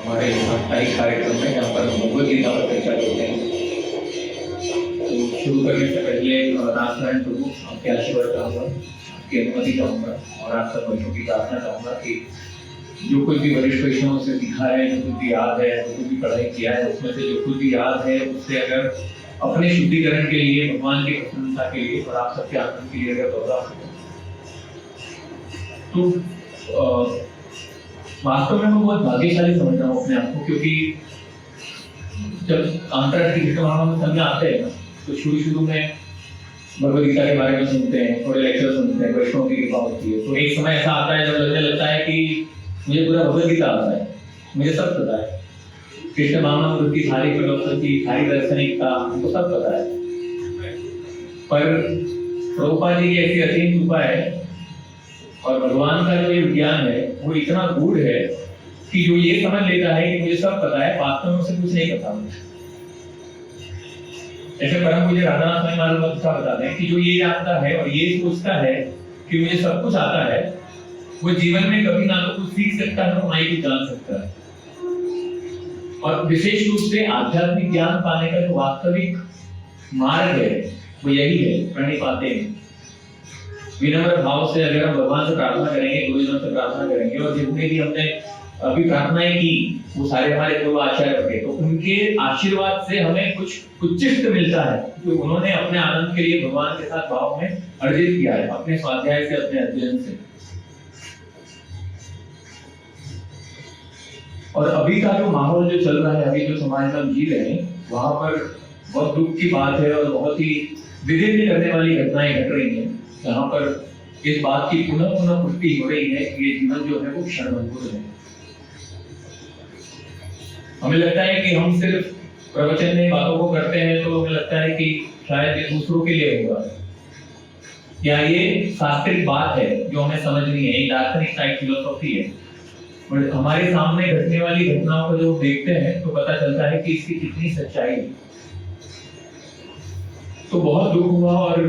हमारे साप्ताहिक कार्यक्रम में जहाँ पर भगवद गीता पर चर्चा करते हैं। तो शुरू करने से पहले रामनारायण प्रभु आपके आशीर्वाद चाहूँगा, आपकी अनुमति चाहूँगा और आप सब बच्चों की प्रार्थना चाहूँगा कि जो कुछ भी वरिष्ठ वैष्णवों से सीखा है, जो कुछ भी याद है, जो कुछ भी पढ़ाई किया है, उसमें से जो कुछ भी याद है उससे अगर अपने शुद्धिकरण के लिए, भगवान की प्रसन्नता के लिए और आप सबके आनंद के लिए अगर दोहरा सकें तो वास्तव में मैं बहुत भाग्यशाली समझ रहा हूँ अपने आप को, क्योंकि जब अंतर्राष्ट्रीय कृष्ण महामंडल में आते हैं तो शुरू में भगवद गीता के बारे में सुनते हैं, थोड़े लेक्चर सुनते हैं, वैष्णव की कृपा होती है। तो एक समय ऐसा आता है जब लगने लगता है कि मुझे पूरा भगवद गीता आता है, मुझे सब पता है, कृष्ण महामंडल की सारी फिलोसफी, सारी दार्शनिकता हमको सब पता है। पर प्रभुपाद जी की ऐसी असीम कृपा है और भगवान का जो ये विज्ञान है वो इतना गूढ़ है कि जो ये समझ लेता है कि मुझे सब पता है, वास्तव में उसे कुछ नहीं पता। ऐसे परम मुझे राधानाथ स्वामी महाराज का बताते हैं कि जो ये जानता है और ये सोचता है कि मुझे सब कुछ आता है, वो जीवन में कभी ना तो कुछ सीख सकता है, ना ही कुछ जान सकता है। और विशेष रूप से आध्यात्मिक ज्ञान पाने का जो वास्तविक मार्ग है वो यही है, प्रणिपाते हैं। विनम्र भाव से अगर हम भगवान से प्रार्थना करेंगे, गुरुजनों से प्रार्थना करेंगे, और जितने भी हमने अभी प्रार्थनाएं की वो सारे हमारे पूर्व आचार्य थे, तो उनके आशीर्वाद से हमें कुछ उच्चिष्ट मिलता है जो उन्होंने अपने आनंद के लिए भगवान के साथ भाव में अर्जित किया है, अपने स्वाध्याय से, अपने अध्ययन से। और अभी का जो माहौल जो चल रहा है, अभी जो समाज में हम जी रहे हैं, वहां पर बहुत दुख की बात है और बहुत ही विभिन्न करने वाली घटनाएं घट रही हैं, जहाँ पर इस बात की पुनः पुष्टि हो रही है कि ये जीवन जो है वो क्षणभंगुर है। हमें लगता है कि हम सिर्फ प्रवचन में बातों को करते हैं तो हमें लगता है कि शायद ये दूसरों के लिए होगा, या ये शास्त्रिक बात है जो हमें समझनी है, ये दार्शनिक टाइप फिलोसॉफी है। और हमारे सामने घटने वाली घटनाओं को जो देखते हैं तो पता चलता है कि इसकी कितनी सच्चाई है। तो बहुत दुख हुआ और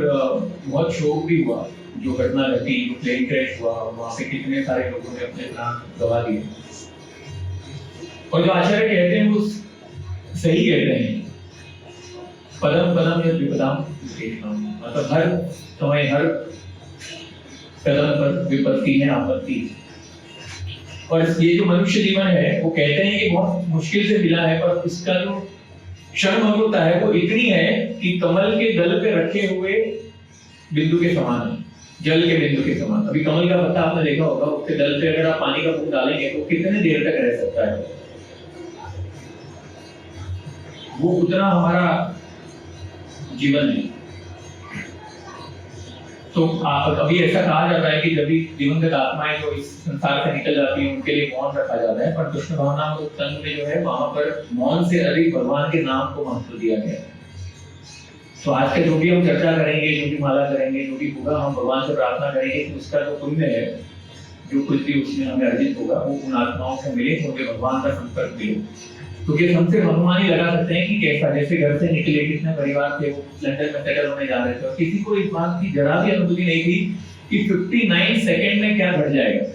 बहुत शोक भी हुआ जो घटना घटी, जो प्लेन क्रैश हुआ, वहां पे कितने सारे लोगों ने अपने प्राण गंवा दिए। और जो आचार्य कहते हैं वो सही कहते हैं, पदम पदम यद विपदाम, मतलब हर समय हर कदम पर विपत्ति है, आपत्ति है। और ये जो मनुष्य जीवन है वो कहते हैं कि बहुत मुश्किल से मिला है, पर इसका जो क्षणभंगुरता है वो इतनी है कि कमल के दल पे रखे हुए बिंदु के समान है, जल के बिंदु के समान। अभी कमल का पत्ता आपने देखा होगा, उसके दल पे अगर आप पानी का बूंद डालेंगे तो कितने देर तक रह सकता है, वो उतना हमारा जीवन है। तो अभी ऐसा कहा जाता है कि जब भी दिवंगत आत्माएं जो इस संसार से निकल जाती हैं उनके लिए मौन रखा जाता है, पर कृष्ण भावनामृत तंत्र में जो है वहां पर मौन से अधिक भगवान के नाम को महत्व दिया गया है। तो आज के जो भी हम चर्चा करेंगे, जो भी माला करेंगे, जो भी होगा, हम भगवान से प्रार्थना करेंगे कि उसका जो पुण्य है, जो कुछ भी उसमें हमें अर्जित होगा, वो उन आत्माओं से मिले, उनके भगवान का संपर्क मिले। तो ये हमसे अनुमान ही लगा सकते हैं कि कैसा, जैसे घर से निकले, कितने परिवार थे वो लंदन में सेटल होने जा रहे थे और किसी को इस बात की जरा भी अनुभूति नहीं थी कि 59 सेकंड में क्या घट जाएगा।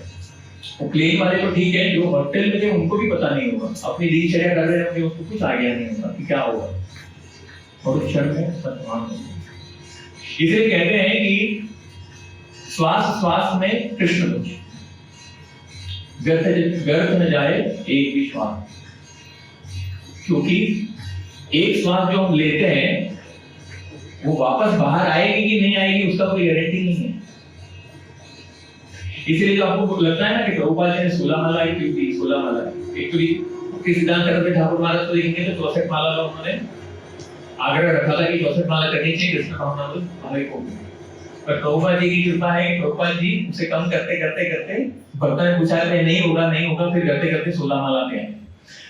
वो प्लेन वाले तो ठीक है, जो होटल में थे उनको भी पता नहीं होगा, अपनी दिनचर्या कर रहे होंगे, उसको कुछ आइडिया नहीं होगा कि क्या होगा, और क्षण में वर्तमान होगा। इसलिए कहते हैं कि श्वास श्वास में कृष्ण कुछ, व्यर्थ न जाए एक भी श्वास, क्योंकि एक श्वास जो हम लेते हैं वो वापस बाहर आएगी कि नहीं आएगी उसका कोई गारंटी नहीं है। इसलिए जो आपको लगता है ना कि प्रभुपाद जी ने 16 माला क्यों दी, 16 माला एक्चुअली सिद्धांत चक्रवर्ती ठाकुर महाराज को देखेंगे तो 64 माला का उन्होंने आग्रह रखा था कि 64 माला करनी चाहिए कृष्ण भावनामृत हमें को। पर प्रभुपाद जी की कृपा है, प्रभुपाद जी उसे कम करते करते करते भक्तों ने पूछा कि नहीं होगा नहीं होगा, फिर करते करते 16 माला पे आए।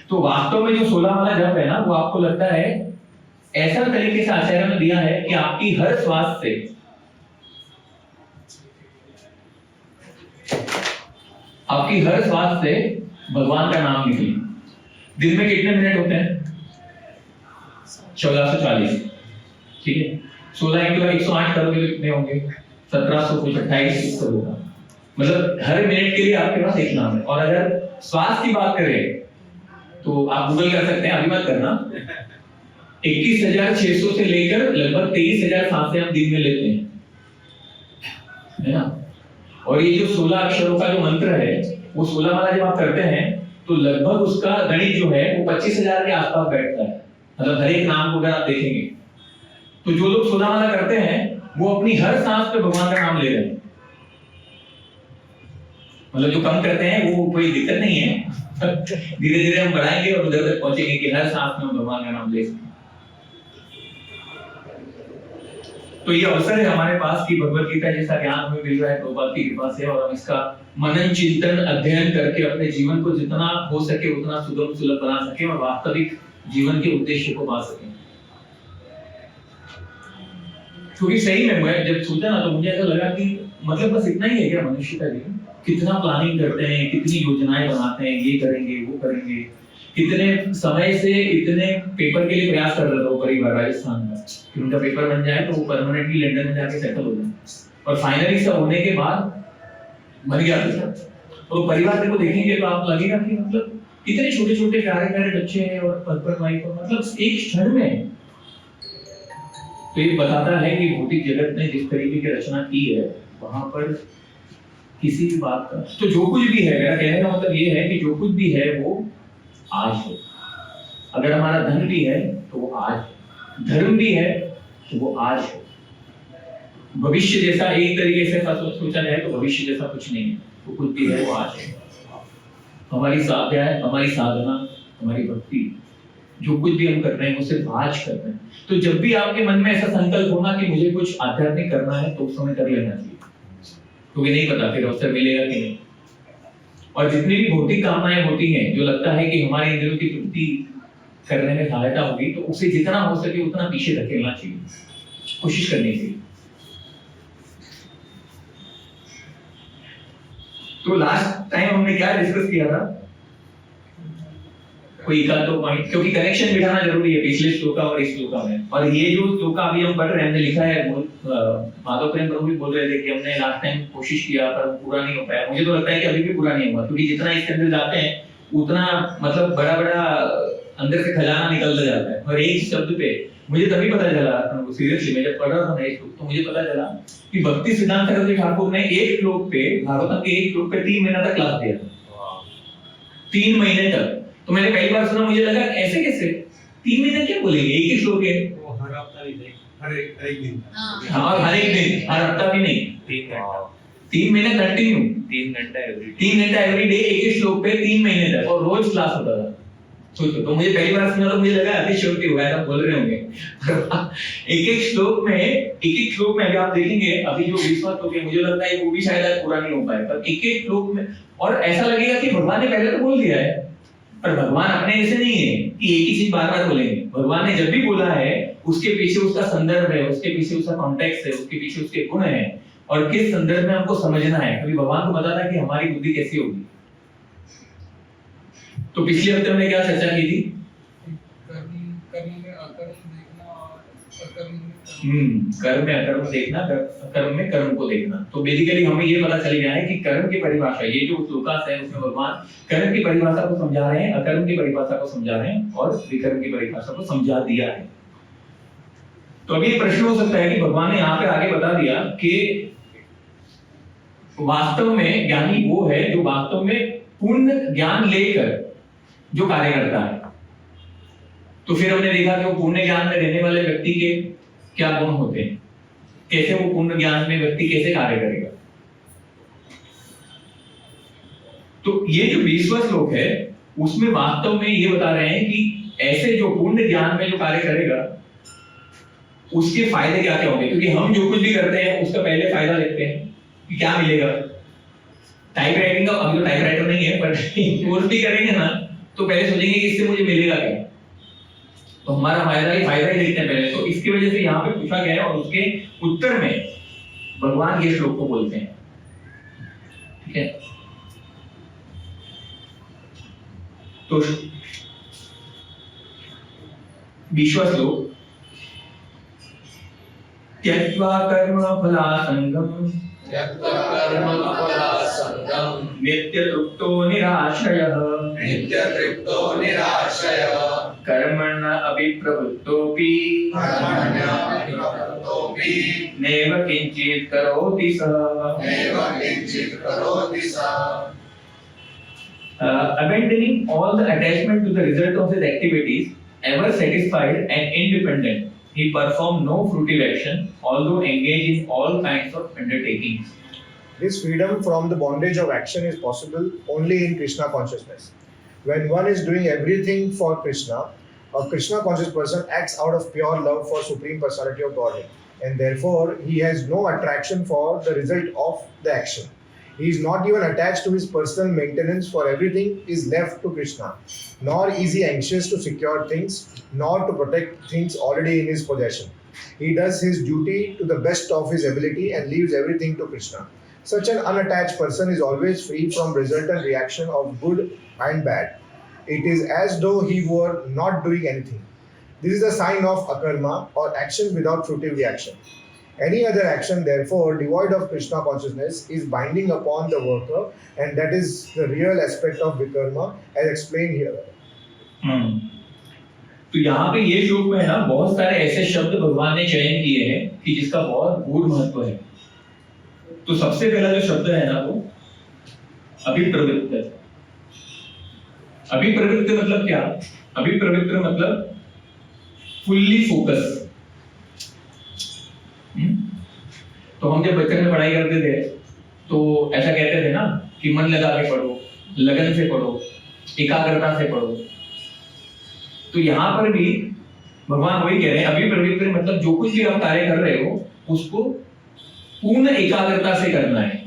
तो वास्तव में जो 16 माला जप है ना, वो आपको लगता है ऐसा तरीके से आचार्य ने दिया है कि आपकी हर श्वास से भगवान का नाम निकले। दिन में कितने मिनट होते हैं? 1440, ठीक है। 16 into 108 करोगे तो कितने होंगे? 1728 होगा। मतलब हर मिनट के लिए आपके पास एक नाम है। और अगर श्वास की बात करें तो आप गूगल कर सकते हैं, अभी मत करना। 21,600 से लेकर लगभग 23,700 हम दिन में लेते हैं, है ना। और ये जो 16 अक्षरों का जो मंत्र है, वो 16 वाला जब आप करते हैं तो लगभग उसका गणित जो है वो 25,000 के आसपास बैठता है। मतलब हर एक नाम को अगर आप देखेंगे तो जो लोग 16 वाला करते हैं वो अपनी हर सांस पे भगवान का नाम ले रहे हैं। मतलब जो कम करते हैं वो कोई दिक्कत नहीं है, धीरे धीरे हम बढ़ाएंगे और उधर तक पहुंचेंगे कि हर सांस में हम भगवान का नाम ले सकते हैं। तो ये अवसर है हमारे पास कि भगवत गीता जैसा ज्ञान हमें मिल रहा है प्रभुपाद की कृपा से, और हम इसका मनन चिंतन अध्ययन करके अपने जीवन को जितना हो सके उतना सुगम सुलभ बना सके और वास्तविक जीवन के उद्देश्य को पा सके। क्योंकि सही में मैं जब सोचा ना तो मुझे ऐसा लगा कि मतलब बस इतना ही है क्या मनुष्य का जीवन? कितना प्लानिंग करते हैं, कितनी योजनाएं बनाते हैं, ये करेंगे वो करेंगे, कितने समय से इतने पेपर के लिए प्रयास कर रहा था वो परिवार राजस्थान का कि उनका पेपर बन जाए तो वो परमानेंटली लंदन में जाके सेटल हो जाए, और फाइनली सब होने के बाद बन गया था। और परिवार को देखेंगे तो आप लगेगा कि मतलब कितने छोटे छोटे प्यारे प्यारे बच्चे हैं और हस्बैंड वाइफ, मतलब एक क्षण में। तो ये बताता है कि भौतिक जगत ने जिस तरीके की रचना की है वहां पर किसी भी बात का, तो जो कुछ भी है, मेरा कहने का मतलब ये है कि जो कुछ भी है वो आज है। अगर हमारा धन भी है तो वो आज है, धर्म भी है तो वो आज है। भविष्य जैसा एक तरीके से सोचा जाए तो भविष्य जैसा कुछ नहीं है, तो कुछ भी है वो आज है। हमारी साधना है, हमारी साधना, हमारी भक्ति, जो कुछ भी हम कर रहे हैं वो सिर्फ आज कर रहे हैं। तो जब भी आपके मन में ऐसा संकल्प होना कि मुझे कुछ आध्यात्मिक करना है तो उस समय कर लेना चाहिए, क्योंकि नहीं पता फिर अवसर मिलेगा कि नहीं। और जितनी भी भौतिक कामनाएं होती हैं जो लगता है कि हमारे इंद्रियों की तृप्ति करने में सहायता होगी, तो उसे जितना हो सके उतना पीछे धकेलना चाहिए, कोशिश करनी चाहिए। तो लास्ट टाइम हमने क्या डिस्कस किया था, कोई एक दो पॉइंट, क्योंकि कनेक्शन बिठाना जरूरी है पिछले श्लोका और इस श्लोका में। और ये जो श्लोका अभी हम पढ़ रहे हैं, हमने लिखा है, माधव प्रेम प्रभु भी बोल रहे थे कि हमने लास्ट टाइम कोशिश किया पर पूरा नहीं हो पाया। मुझे तो लगता है कि अभी भी पूरा नहीं हुआ, क्योंकि जितना इसके अंदर जाते हैं उतना मतलब बड़ा बड़ा अंदर से खजाना निकलता जाता है। और एक शब्द पे मुझे तभी पता चला, सीरियसली मैं जब पढ़ रहा था ना एक, तो मुझे पता चला कि भक्ति सिद्धांत सरस्वती ठाकुर ने एक श्लोक पे, भागवतम के एक श्लोक पे 3 महीना तक क्लास दिया, 3 महीने तक। तो मैंने पहली बार सुना, मुझे लगा ऐसे कैसे 3 महीने क्या बोलेंगे, एक ही श्लोक है, हर हफ्ता भी नहीं, हर एक दिन, हाँ हर एक दिन, हर हफ्ता भी नहीं, 3 महीने कंटिन्यू, 3 घंटा एवरी डे एक ही श्लोक पे 3 महीने तक, और रोज क्लास होता था। सोचो, तो मुझे पहली बार सुना तो मुझे लगा अतिशयोक्ति हुआ है, बोल रहे होंगे। एक एक श्लोक में अगर आप देखेंगे अभी जो 20वां श्लोक है, मुझे लगता है वो भी शायद पूरा नहीं हो पाए, पर एक एक श्लोक में, और ऐसा लगेगा कि भगवान ने पहले तो बोल दिया है, पर भगवान अपने ऐसे नहीं है कि एक ही चीज बार बार बोलेंगे। भगवान ने जब भी बोला है उसके पीछे उसका संदर्भ है, उसके पीछे उसका कॉन्टेक्स्ट है, उसके पीछे उसके गुण है, और किस संदर्भ में हमको समझना है। कभी भगवान को पता था कि हमारी बुद्धि कैसी होगी। तो पिछले हफ्ते हमने क्या चर्चा की थी, कर्म में अकर्म देखना, कर्म में कर्म को देखना। तो बेसिकली हमें ये पता चल गया है कि कर्म की परिभाषा, ये जो श्लोकास है उसमें भगवान कर्म की परिभाषा को समझा रहे हैं, अकर्म की परिभाषा को समझा रहे हैं, और विकर्म की परिभाषा को समझा दिया है। तो अभी प्रश्न हो सकता है कि भगवान ने यहाँ पे आगे बता दिया कि वास्तव में ज्ञानी वो है जो वास्तव में पूर्ण ज्ञान लेकर जो कार्य करता है। तो फिर हमने देखा कि वो पूर्ण ज्ञान में रहने वाले व्यक्ति के क्या गुण होते हैं, कैसे वो पूर्ण ज्ञान में व्यक्ति कैसे कार्य करेगा। तो ये जो 20वां श्लोक है उसमें वास्तव में ये बता रहे हैं कि ऐसे जो पूर्ण ज्ञान में जो कार्य करेगा उसके फायदे क्या क्या होंगे। क्योंकि हम जो कुछ भी करते हैं उसका पहले फायदा लेते हैं कि क्या मिलेगा। टाइप राइटिंग का, अभी तो टाइप राइटर नहीं है, पर कोर्स भी करेंगे ना तो पहले सोचेंगे कि इससे मुझे मिलेगा क्या, तो हमारा फायदा ही देखते हैं पहले। तो इसकी वजह से यहाँ पे पूछा गया है, और उसके उत्तर में भगवान ये श्लोक को बोलते हैं। ठीक है, तो 20वां श्लोक, त्यक्त्वा कर्म फलासंगम नित्य तृप्तो निराश्रयः नित्यतृप्तो निराश्रय कर्मण्य अभिप्रवृत्तोऽपि कर्मण्यप्रवृत्तोऽपि नैव किञ्चित् करोति सः। नैव किञ्चित् करोति सः। Abandoning all the attachment to the result of his activities, ever satisfied and independent, he performed no fruitive action, although engaged in all kinds of undertakings. This freedom from the bondage of action is possible only in Krishna consciousness. When one is doing everything for Krishna, a Krishna conscious person acts out of pure love for Supreme Personality of Godhead, and therefore he has no attraction for the result of the action. He is not even attached to his personal maintenance, for everything is left to Krishna. Nor is he anxious to secure things, nor to protect things already in his possession. He does his duty to the best of his ability and leaves everything to Krishna. Such an unattached person is always free from resultant reaction of good and bad. It is as though he were not doing anything. This is a sign of akarma, or action without fruitive reaction. Any other action, therefore, devoid of Krishna consciousness, is binding upon the worker, and that is the real aspect of vikarma, as explained here. तो यहाँ पे ये श्लोक में है ना बहुत सारे ऐसे शब्द भगवान ने चयन किए हैं कि जिसका बहुत गूढ़ महत्व है। तो सबसे पहला जो शब्द है ना वो अभिप्रवृत्त। अभिप्रवृत्त मतलब क्या? अभिप्रवृत्त मतलब फुल्ली फोकस। तो हम जब बचपन में पढ़ाई करते थे तो ऐसा कहते थे ना कि मन लगा के पढ़ो, लगन से पढ़ो, एकाग्रता से पढ़ो। तो यहाँ पर भी भगवान वही कह रहे हैं, अभिप्रवृत्त मतलब जो कुछ भी आप कार्य कर रहे हो उसको पूर्ण एकाग्रता से करना है,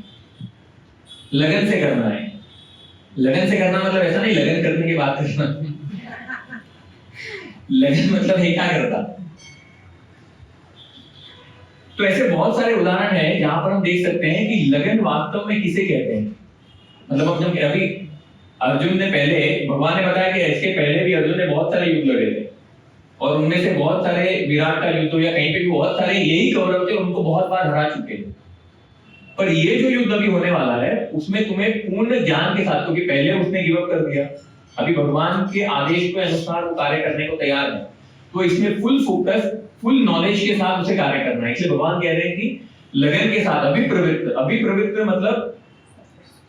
लगन से करना है। लगन से करना मतलब ऐसा नहीं लगन करने की बात करना लगन मतलब एकाग्रता। तो ऐसे बहुत सारे उदाहरण हैं जहां पर हम देख सकते हैं कि लगन वास्तव में किसे कहते हैं। मतलब हम जब अभी अर्जुन ने पहले, भगवान ने बताया कि इसके पहले भी अर्जुन ने बहुत सारे युद्ध लड़े थे और उनमें से बहुत सारे विराट का युद्ध हो या कहीं पे भी बहुत सारे यही कौरव थे, उनको बहुत बार हरा चुके थे। पर ये जो युद्ध अभी होने वाला है उसमें तुम्हें पूर्ण ज्ञान के साथ, क्योंकि पहले उसने गिव अप कर दिया, अभी भगवान के आदेश के अनुसार वो कार्य करने को तैयार है, तो इसमें फुल फोकस, फुल नॉलेज के साथ उसे कार्य करना है। इसलिए भगवान कह रहे हैं कि लगन के साथ अभिप्रवृत्त। अभिप्रवृत्त मतलब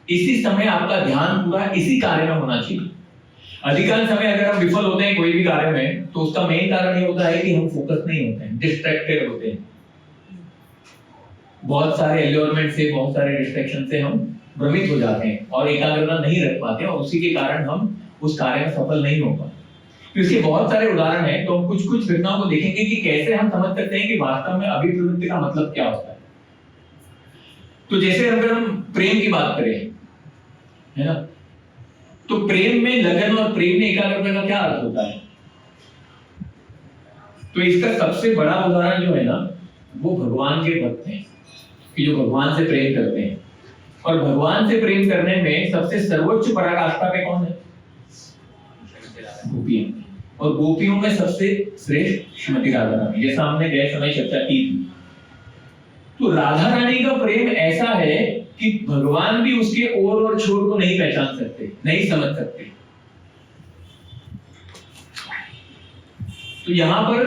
इसी समय आपका ध्यान पूरा इसी कार्य में होना चाहिए। अधिकांश समय अगर हम विफल होते हैं कोई भी कार्य में तो उसका मेन कारण ये होता है कि हम फोकस नहीं होते हैं, डिस्ट्रैक्टेड होते हैं। बहुत सारे एल्योरमेंट से, बहुत सारे डिस्ट्रैक्शन से हम भ्रमित हो जाते हैं और एकाग्रता नहीं रख पाते और उसी के कारण हम उस कार्य में सफल नहीं हो पाते। तो इसके बहुत सारे उदाहरण हैं, तो हम कुछ कुछ घटनाओं को देखेंगे कि कैसे हम समझ सकते हैं कि वास्तव में अभिप्रवृत्ति का मतलब क्या होता है। तो जैसे अगर हम प्रेम की बात करें, है ना, तो प्रेम में लगन और प्रेम में एकाग्रता का क्या अर्थ होता है? तो इसका सबसे बड़ा उदाहरण जो है ना वो भगवान के भक्त हैं कि जो भगवान से प्रेम करते हैं। और भगवान से प्रेम करने में सबसे सर्वोच्च पराकाष्ठा पे कौन है? गोपियां। और गोपियों में सबसे श्रेष्ठ श्रीमती राधा रानी, जैसा हमने गए समय चर्चा की थी। तो राधा रानी का प्रेम ऐसा है कि भगवान भी उसके ओर और छोर को नहीं पहचान सकते, नहीं समझ सकते। तो यहाँ पर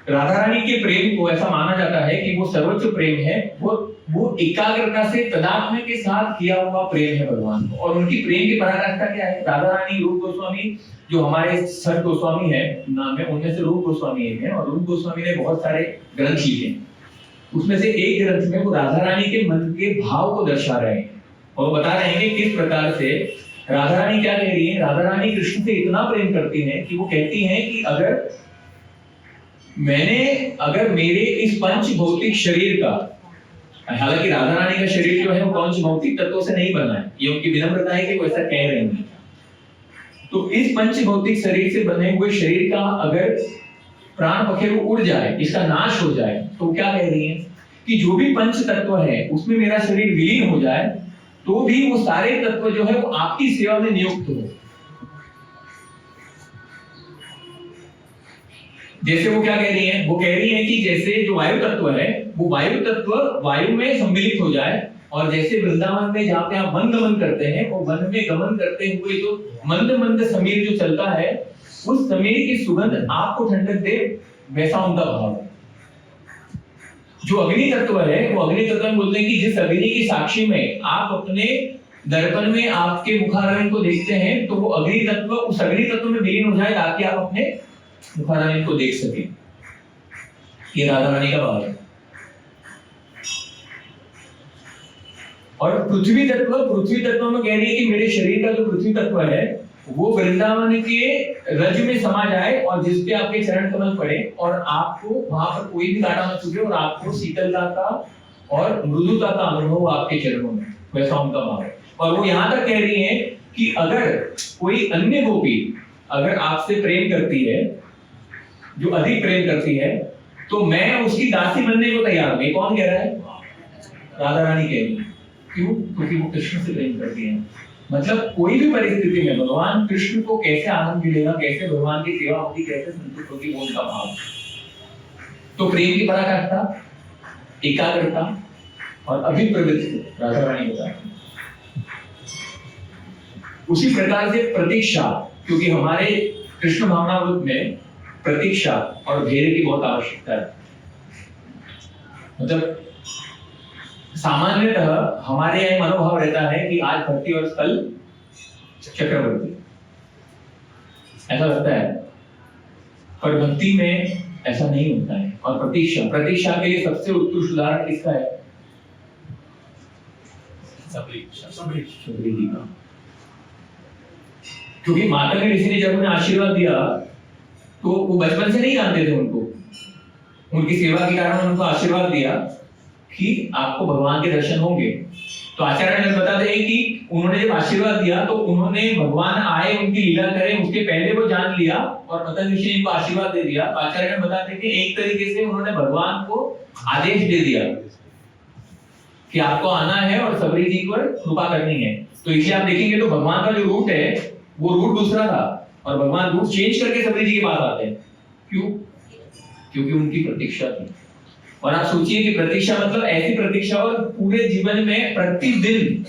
राधा रानी के प्रेम को ऐसा माना जाता है कि वो सर्वोच्च प्रेम है, वो एकाग्रता से तदात्म्य के साथ किया हुआ प्रेम है भगवान को। और उनकी प्रेम की पराकाष्ठा क्या है? राधा रानी, रूप गोस्वामी जो हमारे सर गोस्वामी है नाम है, उनमें से रूप गोस्वामी एक है, और रूप गोस्वामी ने बहुत सारे ग्रंथ लिखे। उसमें से एक ग्रंथ में वो राधा रानी के मन के भाव को दर्शा रहे हैं और वो बता रहे हैं कि किस प्रकार से राधा रानी क्या कह रही है। राधा रानी कृष्ण से इतना प्रेम करती हैं कि वो कहती हैं कि अगर मेरे इस पंच भौतिक शरीर का, हालांकि राधा रानी का शरीर जो है वो पंच भौतिक तत्वों से नहीं बना है, ये उनकी विनम्रता है कि वो ऐसा कह रहे हैं। तो इस पंच भौतिक शरीर से बने हुए शरीर का अगर प्राण पखेरु उड़ जाए, इसका नाश हो जाए, तो क्या कह रही है कि जो भी पंच तत्व है उसमें मेरा शरीर विलीन हो जाए तो भी वो सारे तत्व जो है वो आपकी सेवा में नियुक्त हो। जैसे वो क्या कह रही है? वो कह रही है कि जैसे जो वायु तत्व है वो वायु तत्व वायु में सम्मिलित हो जाए और जैसे वृंदावन में जहाँ पे आप वन गमन करते हैं, वो वन में गमन करते हुए जो मंद मंद समीर जो चलता है, उस समीर की सुगंध आपको ठंडक दे, वैसा उनका भाव है। जो अग्नि तत्व है, वो अग्नि तत्व में बोलते हैं कि जिस अग्नि की साक्षी में आप अपने दर्पण में आपके मुखारविंद को देखते हैं, तो वो अग्नि तत्व उस अग्नि तत्व में विलीन हो जाए ताकि आप अपने मुखारविंद को देख सकें। ये राधा रानी का भाव है। और पृथ्वी तत्व में कह रही है कि मेरे शरीर का जो पृथ्वी तत्व है वो वृंदावन के रज में समा जाए, और जिसपे आपके चरण कमल पड़े और आपको वहां पर कोई भी कांटा न चुभे, और आपको शीतलता का और मृदुता का अनुभव आपके चरणों में, वैसा उनका भाव है। और वो यहाँ तक कह रही है कि अगर कोई अन्य गोपी अगर आपसे प्रेम करती है, जो अधिक प्रेम करती है, तो मैं उसकी दासी बनने को तैयार हूं। कौन कह रहा है? राधा रानी कह रही है। क्यों? क्योंकि वो कृष्ण से प्रेम करती है। मतलब कोई भी परिस्थिति में भगवान कृष्ण को कैसे आनंद मिलेगा, कैसे भगवान की सेवा होगी, कैसे संतुष्ट होगी, वो उनका भाव। तो प्रेम की पराकाष्ठा, एकाग्रता और अभिप्रवृत्ति राधा रानी बताती है। उसी प्रकार से प्रतीक्षा, क्योंकि हमारे कृष्ण भावनामृत में प्रतीक्षा और धैर्य की बहुत आवश्यकता है। मतलब सामान्यतः हमारे यहाँ मनोभाव रहता है कि आज भक्ति और कल चक्रवर्ती, ऐसा लगता है, पर भक्ति में ऐसा नहीं होता है। और प्रतीक्षा के लिए सबसे उत्कृष्ट उदाहरण किसका है? सबरी जी का। क्योंकि माता के ऋषि ने जब उन्हें आशीर्वाद दिया तो वो बचपन से नहीं जानते थे उनको, उनकी सेवा के कारण उनको आशीर्वाद दिया कि आपको भगवान के दर्शन होंगे। तो आचार्य ने बताते हैं कि उन्होंने जब आशीर्वाद दिया तो उन्होंने भगवान आए, उनकी लीला करें, उसके पहले वो जान लिया और मतंग ऋषि ने इनको आशीर्वाद दे दिया। तो आचार्य ने बताते हैं कि एक तरीके से उन्होंने भगवान को आदेश दे दिया कि आपको आना है और सबरी जी पर कृपा करनी है। तो इसलिए आप देखेंगे तो भगवान का जो रूट है वो रूट दूसरा था, और भगवान रूट चेंज करके सबरी जी के पास आते हैं। क्यों? क्योंकि उनकी प्रतीक्षा थी। और आप सोचिए कि प्रतीक्षा मतलब ऐसी प्रतीक्षा, और पूरे जीवन में प्रतिदिन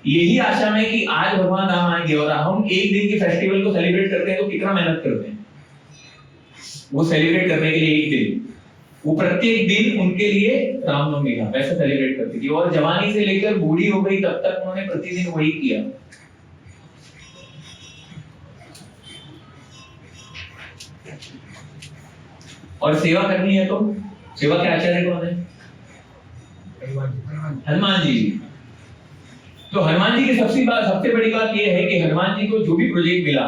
यही आशा में कि आज भगवान राम आएंगे। और हम एक दिन के फेस्टिवल को सेलिब्रेट करते हैं तो कितना मेहनत करते हैं वो सेलिब्रेट करने के लिए। एक दिन, वो प्रत्येक दिन उनके लिए रामनवमी का वैसे सेलिब्रेट करती थी। और जवानी से लेकर बूढ़ी हो गई तब तक उन्होंने प्रतिदिन वही किया। और सेवा करनी है तो सेवा के आचार्य कौन है? हनुमान जी। तो हनुमान जी की सबसे बड़ी बात यह है कि हनुमान जी को जो भी प्रोजेक्ट मिला,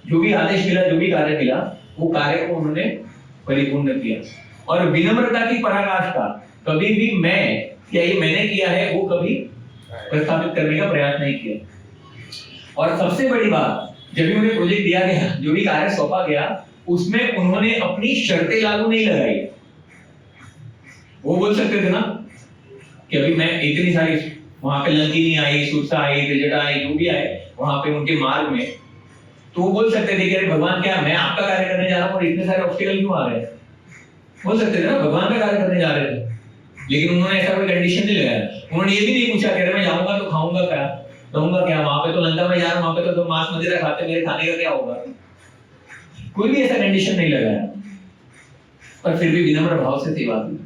जो भी आदेश मिला, जो भी कार्य मिला, वो कार्य को उन्होंने परिपूर्ण किया। और विनम्रता की पराकाष्ठा, कभी भी मैं या ये मैंने किया है वो कभी प्रस्थापित करने का प्रयास नहीं किया। और सबसे बड़ी बात, जब भी उन्हें प्रोजेक्ट दिया गया, जो भी कार्य सौंपा गया, उसमें उन्होंने अपनी शर्तें लागू नहीं लगाई। वो बोल सकते थे ना कि अभी मैं इतनी सारी, वहां पे लंकिनी आई, सुरसा आई, त्रिजटा आई, जो भी आए वहां पे उनके मार्ग में, तो वो बोल सकते थे कि अरे भगवान क्या मैं आपका कार्य करने जा रहा हूँ और इतने सारे ऑब्स्टिकल क्यों आ रहे हैं? बोल सकते थे ना भगवान का कार्य करने जा रहे थे। लेकिन उन्होंने ऐसा कोई कंडीशन नहीं लगाया। उन्होंने ये भी नहीं पूछा कि अरे मैं जाऊंगा तो खाऊंगा क्या, रहूंगा क्या, वहां पे तो लंका में जा रहा हूँ, वहां पे तो मांस मदिरा खाते, मेरे खाने का क्या होगा? कोई भी ऐसा कंडीशन नहीं लगाया, पर फिर भी विनम्र भाव से सेवा दी।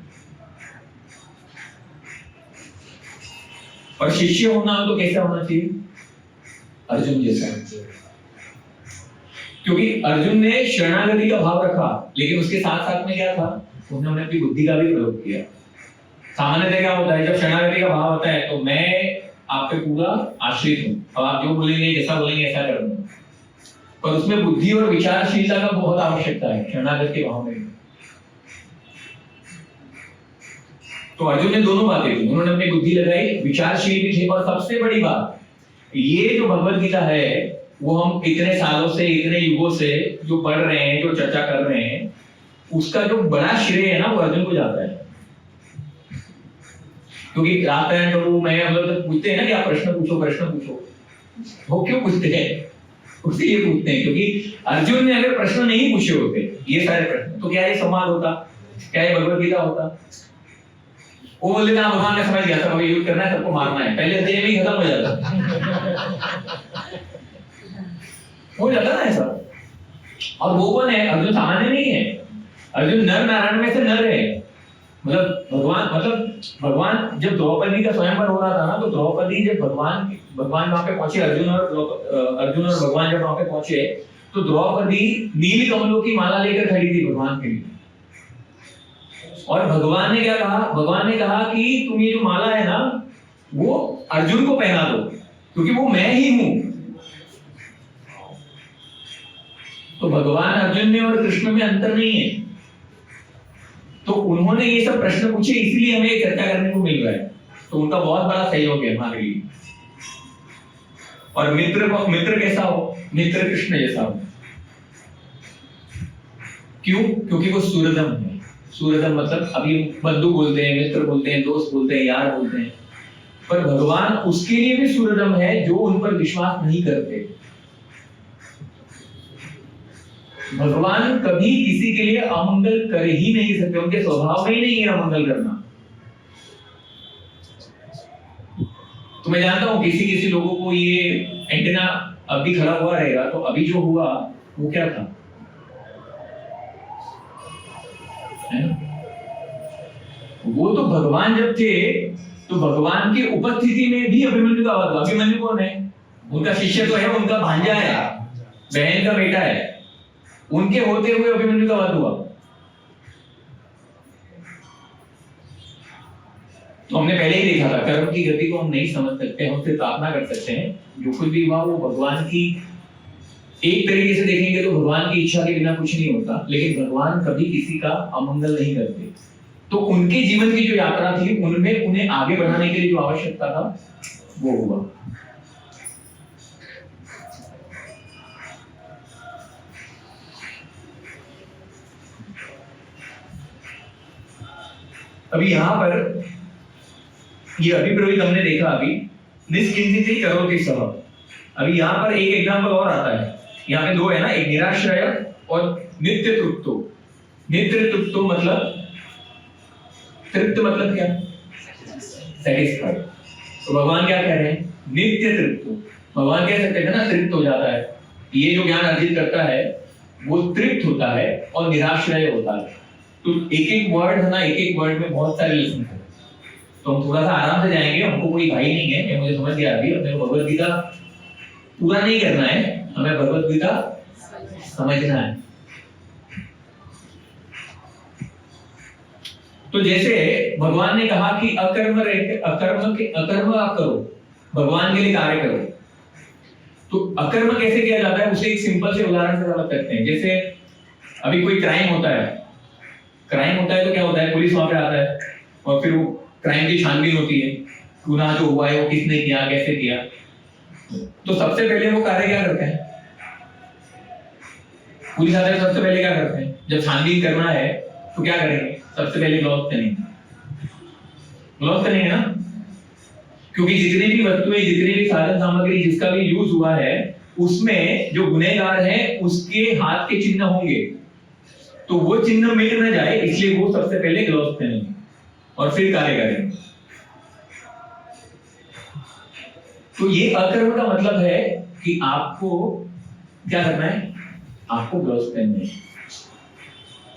और शिष्य होना हो तो कैसा होना चाहिए? अर्जुन जैसा। क्योंकि अर्जुन ने शरणागति का भाव रखा, लेकिन उसके साथ साथ में क्या था, उन्होंने अपनी बुद्धि का भी प्रयोग किया। सामान्यतः क्या होता है, जब शरणागति का भाव होता है तो मैं आप पे पूरा आश्रित हूं, अब आप जो बोलेंगे, जैसा बोलेंगे ऐसा करूंगा। पर उसमें बुद्धि और विचारशीलता का बहुत आवश्यकता है शरणागत के भाव में। तो अर्जुन ने दोनों बातें की, उन्होंने अपनी बुद्धि लगाई, विचारशील भी थे। और सबसे बड़ी बात, ये जो भगवत गीता है वो हम इतने सालों से, इतने युगों से जो पढ़ रहे हैं, जो चर्चा कर रहे हैं, उसका जो बड़ा श्रेय है ना वो अर्जुन को जाता है। क्योंकि रात प्रभु मैं हम लोग पूछते हैं ना कि आप प्रश्न पूछो, वो क्यों पूछते हैं? उससे ये पूछते हैं क्योंकि अर्जुन ने अगर प्रश्न नहीं पूछे होते, ये सारे प्रश्न, तो क्या ये संवाद होता, क्या ये भगवत गीता होता? वो बोल देते भगवान ने समझ गया सब अभी युद्ध करना है, सबको मारना है, पहले अध्याय में ही खत्म हो जाता ना ऐसा। और वो कौन है? अर्जुन सामान्य नहीं है, अर्जुन नर नारायण में से नर है। मतलब भगवान जब द्रौपदी का स्वयंवर हो रहा था ना, तो द्रौपदी जब भगवान वहां पे पहुंचे, अर्जुन और भगवान जब वहां पे पहुंचे, तो द्रौपदी नील कमलों की माला लेकर खड़ी थी भगवान के लिए। और भगवान ने क्या कहा? भगवान ने कहा कि तुम ये जो माला है ना, वो अर्जुन को पहना दो, क्योंकि वो मैं ही हूं। तो भगवान अर्जुन में और कृष्ण में अंतर नहीं है। तो उन्होंने ये सब प्रश्न पूछे, इसलिए हमें चर्चा करने को मिल रहा है। तो उनका बहुत बड़ा सहयोग है हमारे लिए। और मित्र कैसा हो? मित्र कृष्ण जैसा हो। क्यों? क्योंकि वो सूरदम है। सूरदम मतलब अभी बंधु बोलते हैं, मित्र बोलते हैं, दोस्त बोलते हैं, यार बोलते हैं, पर भगवान उसके लिए भी सूरदम है जो उन पर विश्वास नहीं करते। भगवान कभी किसी के लिए अमंगल कर ही नहीं सकते, उनके स्वभाव में ही नहीं है अमंगल करना। तो मैं जानता हूं किसी लोगों को ये एंटेना अभी खड़ा हुआ रहेगा, तो अभी जो हुआ वो क्या था, है ना? वो तो भगवान जब थे, तो भगवान की उपस्थिति में भी अभिमन्यु का वध हुआ। अभिमन्यु कौन है? उनका शिष्य तो है, उनका भांजा है, बहन का बेटा है। उनके होते हुए अभिमन्यु का वध हुआ। तो हमने पहले ही देखा था, कर्म की गति को हम नहीं समझ सकते, हम सिर्फ प्रार्थना कर सकते हैं। जो कुछ भी हुआ वो भगवान की, एक तरीके से देखेंगे तो भगवान की इच्छा के बिना कुछ नहीं होता, लेकिन भगवान कभी किसी का अमंगल नहीं करते। तो उनके जीवन की जो यात्रा थी, उनमें उन्हें आगे बढ़ाने के लिए जो आवश्यकता था वो हुआ। अभी यहां पर ये अभिप्रवित हमने देखा, अभी निष्किंचित करोति सः। अभी यहां पर एक एग्जांपल और आता है। यहाँ पे दो है ना, एक निराश्रय और नित्य तृप्तो। नित्य तृप्तो मतलब, तृप्त मतलब क्या? सेटिस्फाइड। तो भगवान क्या कह रहे हैं? नित्य तृप्तो। भगवान कह सकते हैं ना, तृप्त हो जाता है, ये जो ज्ञान अर्जित करता है वो तृप्त होता है और निराश्रय होता है। तो एक एक वर्ड है ना, एक एक वर्ड में बहुत सारे लेसन है। तो हम थोड़ा सा आराम से जाएंगे, हमको कोई भाई नहीं है, ये मुझे समझ गया। अभी हमें भगवद गीता पूरा नहीं करना है, हमें भगवद गीता समझना है। तो जैसे भगवान ने कहा कि अकर्म आप करो, भगवान के लिए कार्य करो। तो अकर्म कैसे किया जाता है, उसे एक सिंपल से उदाहरण से समझ सकते हैं। जैसे अभी कोई क्राइम होता है तो क्या होता है? पुलिस वहां पे आता है और फिर वो क्राइम की छानबीन होती है, गुनाह जो हुआ है वो किसने किया, कैसे किया। तो सबसे पहले वो कार्य क्या करते हैं? पुलिस आते हैं, सबसे पहले क्या करते हैं? जब छानबीन करना है तो क्या करेंगे? सबसे पहले ग्लॉस करेंगे ना, क्योंकि जितनी भी वस्तुएं, जितनी भी साधन सामग्री, जिसका भी यूज हुआ है, उसमें जो गुनहगार है उसके हाथ के चिन्ह होंगे। तो वो चिन्ह मिट न जाए, इसलिए वो सबसे पहले ग्लव्स पहनेंगे और फिर कार्य करेंगे। तो ये अकर्म का मतलब है कि आपको क्या करना है? आपको ग्लव्स पहनने हैं।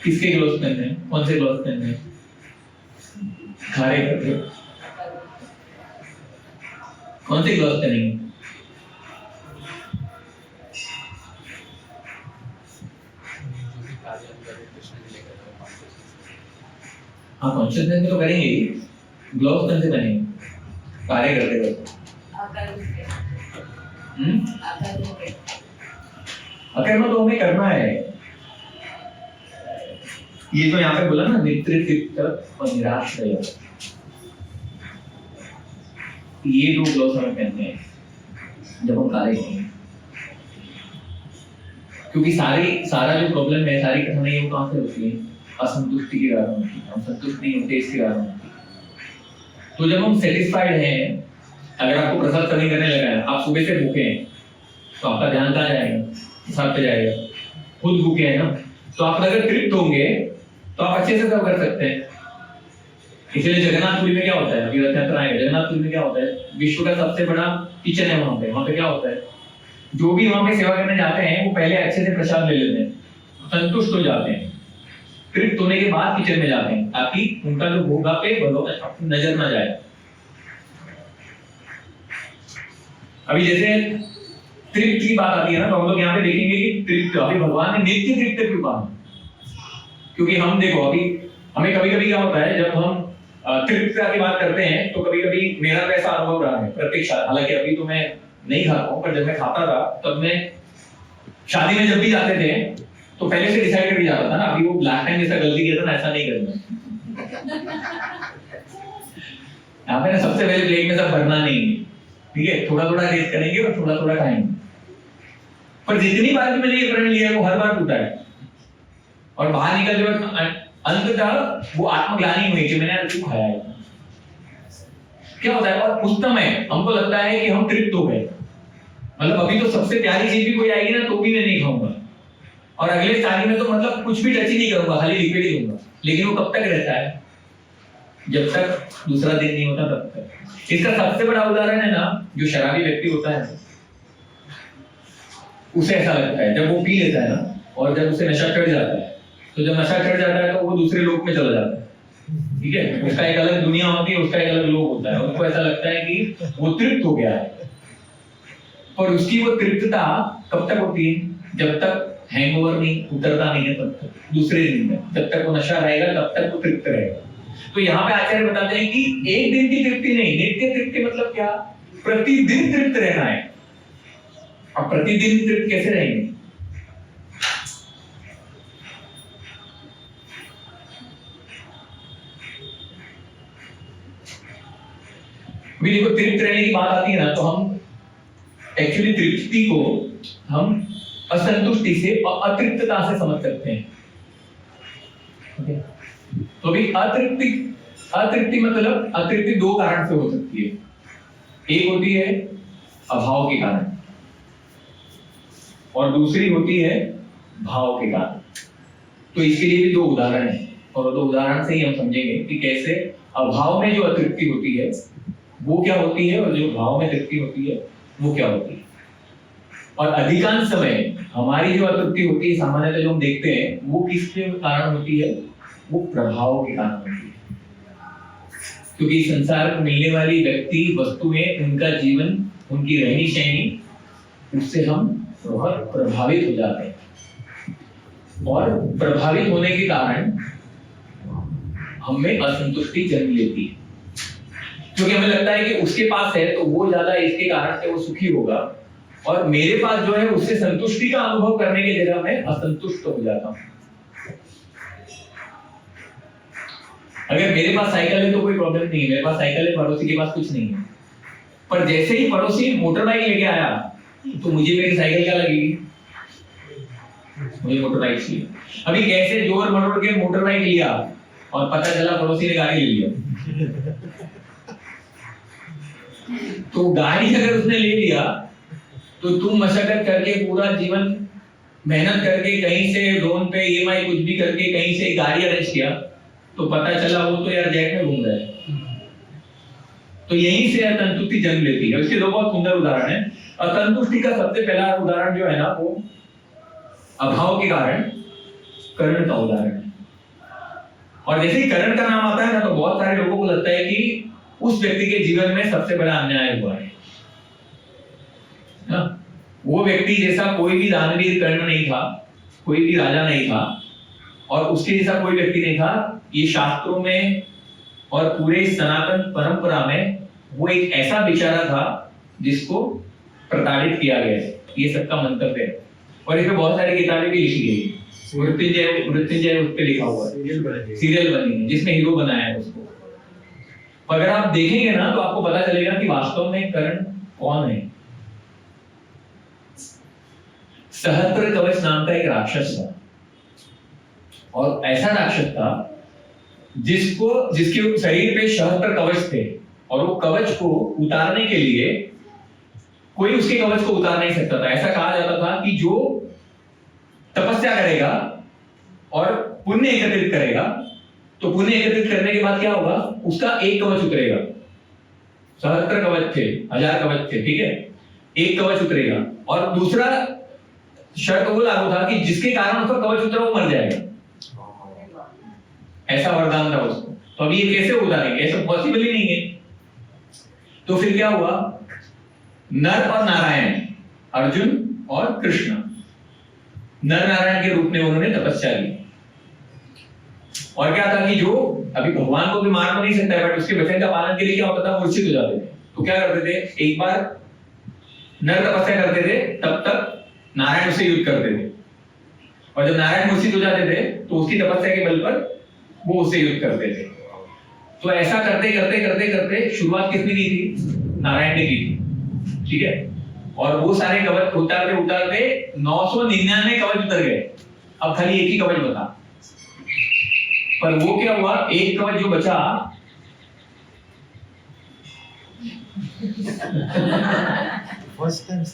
किसके ग्लव्स पहनने हैं? कौन से ग्लव्स पहनने हैं? कार्य करते। कौन से ग्लव्स पहनेंगे? हाँ, कॉन्शियसनेस में तो करेंगे ही, ग्लव्स कौन से पहनेंगे? कार्य करते करते। अकर्म तो हमें करना है। ये तो यहाँ पे बोला ना, नित्य तृप्त और निराश्रय, ये दो ग्लव्स हमें पहनने हैं जब हम कार्य करेंगे। क्योंकि सारा जो प्रॉब्लम है, सारी कठिनाई वो कहाँ से होती है? असंतुष्टि के कारण होती है। हम संतुष्ट नहीं होते, इसके कारण होती है। तो जब हम सेटिस्फाइड हैं, अगर आपको प्रसाद सर्विंग करने लगा है, आप सुबह से भूखे हैं, तो आपका ध्यान कहाँ जाएगा? प्रसाद पे जाएगा। खुद भूखे हैं ना, तो आप अगर तृप्त होंगे तो आप अच्छे से सर्व कर सकते हैं, इसलिए जगन्नाथपुरी में क्या होता है, अभी रथ यात्रा आएगा, जगन्नाथपुरी में क्या होता है, विश्व का सबसे बड़ा किचन है वहां पे क्या होता है, जो भी वहां पे सेवा करने जाते हैं वो पहले अच्छे से प्रसाद ले लेते हैं, संतुष्ट हो जाते हैं, तृप्त होने के बाद किचन में जाते हैं ताकि उनका जो भोगा पे नजर ना जाए। अभी जैसे तृप्त की बात आती है ना, तो हम लोग यहाँ पे देखेंगे कि तृप्त अभी भगवान ने नित्य तृप्त क्यों कहा, क्योंकि हम देखो अभी हमें कभी कभी क्या होता है जब हम तृप्तता की बात करते हैं तो कभी कभी मेरा तो ऐसा अनुभव रहा है प्रत्येक साल, हालांकि अभी तो मैं नहीं खाता हूँ, पर जब मैं खाता था तब मैं शादी में जब भी जाते थे तो पहले से डिसाइड करके जाता था ना, अभी वो लास्ट टाइम जैसा गलती किया था ना, ऐसा नहीं करना। यहाँ पे ना सबसे पहले प्लेट में सब भरना नहीं है, ठीक है, थोड़ा थोड़ा टेस्ट करेंगे और थोड़ा थोड़ा खाएंगे। पर जितनी बार भी मैंने ये प्रण लिया है वो हर बार टूटा है, और बाहर निकल जब अंततः वो आत्मग्लानि हुई कि मैंने क्यों खाया है, क्या होता है। और उस समय हमको लगता है कि हम तृप्त हो गए, मतलब अभी तो सबसे प्यारी चीज भी कोई आएगी ना तो भी मैं नहीं खाऊंगा, और अगले स्थानी में तो मतलब कुछ भी टच ही नहीं करूंगा, खाली लिक्विड ही दूंगा। लेकिन वो कब तक रहता है, जब तक दूसरा दिन नहीं होता तब तक। इसका सबसे बड़ा उदाहरण है ना, जो शराबी व्यक्ति होता है उसे ऐसा लगता है जब वो पी लेता है ना, और जब उसे नशा चढ़ जाता है, तो जब नशा चढ़ जाता है तो वो दूसरे लोक में चला जाता है, ठीक है, उसका एक अलग दुनिया होती है, उसका एक अलग लोक होता है, उसको ऐसा लगता है कि वो तृप्त हो गया है। पर उसकी वो तृप्तता कब तक होती है, जब तक हैंगओवर नहीं उतरता नहीं है, तब तक दूसरे दिन में, जब तक वो नशा रहेगा तब तक वो तृप्त रहेगा। तो यहाँ पे आचार्य बताते हैं कि एक दिन की तृप्ति नहीं, नित्य तृप्ति मतलब क्या, प्रतिदिन तृप्त रहना है। अब प्रतिदिन तृप्त कैसे रहेंगे, अभी देखो तृप्त रहने की बात आती है ना, तो हम एक्चुअली तृप्ति को हम असंतुष्टि से और अतृप्तता से समझ सकते हैं। okay? तो अभी अतृप्ति मतलब अतृप्ति दो कारण से हो सकती है, एक होती है अभाव के कारण और दूसरी होती है भाव के कारण। तो इसके लिए भी दो उदाहरण है, और दो उदाहरण से ही हम समझेंगे कि कैसे अभाव में जो अतृप्ति होती है वो क्या होती है, और जो भाव में तृप्ति होती है वो क्या होती है। और अधिकांश समय हमारी जो अतृप्ति होती है सामान्यतः जो हम देखते हैं वो किसके कारण होती है, वो प्रभाव के कारण होती है, क्योंकि संसार को मिलने वाली व्यक्ति वस्तुएं, उनका जीवन, उनकी रहनी शैली, उससे हम बहुत प्रभावित हो जाते हैं, और प्रभावित होने के कारण हमें असंतुष्टि जन्म लेती है, क्योंकि हमें लगता है कि उसके पास है तो वो ज्यादा इसके कारण से वो सुखी होगा, और मेरे पास जो है उससे संतुष्टि का अनुभव करने की जगह मैं असंतुष्ट हो जाता हूं। अगर मेरे पास साइकिल है तो कोई प्रॉब्लम नहीं है, मेरे पास साइकिल है, पड़ोसी के पास कुछ नहीं है, पर जैसे ही पड़ोसी मोटर बाइक लेके आया तो मुझे मेरी साइकिल क्या लगेगी, मुझे मोटर बाइक चाहिए। अभी कैसे जोर मरोड़ के मोटर बाइक लिया और पता चला पड़ोसी ने गाड़ी ले लिया, तो गाड़ी अगर उसने ले लिया तो तुम मशक्कत करके पूरा जीवन मेहनत करके कहीं से लोन पे ईएमआई कुछ भी करके कहीं से गाड़ी अरेंज किया, तो पता चला वो तो यार जैक में घूम रहा है। तो यहीं से असंतुष्टि जन्म लेती है। उसके दो बहुत सुंदर उदाहरण है। असंतुष्टि का सबसे पहला उदाहरण जो है ना, वो अभाव के कारण कर्ण का उदाहरण है। और जैसे ही कर्ण का नाम आता है ना, तो बहुत सारे लोगों को लगता है कि उस व्यक्ति के जीवन में सबसे बड़ा अन्याय हुआ है ना? वो व्यक्ति जैसा कोई भी दानवीर कर्ण नहीं था, कोई भी राजा नहीं था, और उसके जैसा कोई व्यक्ति नहीं था। ये शास्त्रों में और पूरे सनातन परंपरा में वो एक ऐसा बेचारा था जिसको प्रताड़ित किया गया है, ये सबका मंतव्य है। और इसमें बहुत सारी किताबें भी लिखी गई, मृत्युंजय उस पे लिखा हुआ है, सीरियल बनी है जिसमें हीरो बनाया है उसको। अगर आप देखेंगे ना तो आपको पता चलेगा कि वास्तव में कर्ण कौन है। सहस्त्र कवच नाम का एक राक्षस था, और ऐसा राक्षस था जिसके शरीर पे सहस्त्र कवच थे, और वो कवच को उतारने के लिए कोई उसके कवच को उतार नहीं सकता था। ऐसा कहा जाता था कि जो तपस्या करेगा और पुण्य एकत्रित करेगा तो पुण्य एकत्रित करने के बाद क्या होगा, उसका एक कवच उतरेगा। 77 कवच थे, 1000 कवच थे, ठीक है, एक कवच उतरेगा। और दूसरा शर्त वो लागू था कि जिसके कारण उसका कवच उतरा वो मर जाएगा, ऐसा वरदान था उसको। तो अभी ये कैसे उतारेंगे, ऐसा पॉसिबल ही नहीं है। तो फिर क्या हुआ, नर और नारायण, अर्जुन और कृष्ण, नर नारायण के रूप में उन्होंने तपस्या की। और क्या था कि जो अभी भगवान को भी मार तो नहीं सकता है, बट उसके वचन का पालन के लिए क्या होता था, मूर्छित हो जाते थे। तो क्या करते थे, एक बार नर तपस्या करते थे, तब तक नारायण उससे युद्ध करते थे, और जब नारायण मूर्छित हो जाते थे तो उसकी तपस्या के बल पर वो उससे युद्ध करते थे। तो ऐसा करते करते करते करते शुरुआत किसने की थी, नारायण ने की थी, ठीक है। और वो सारे कवच उतारते उतारते 999 कवच उतर गए, अब खाली एक ही कवच बचा। पर वो क्या हुआ, एक कवच जो बचा फर्स्ट टाइम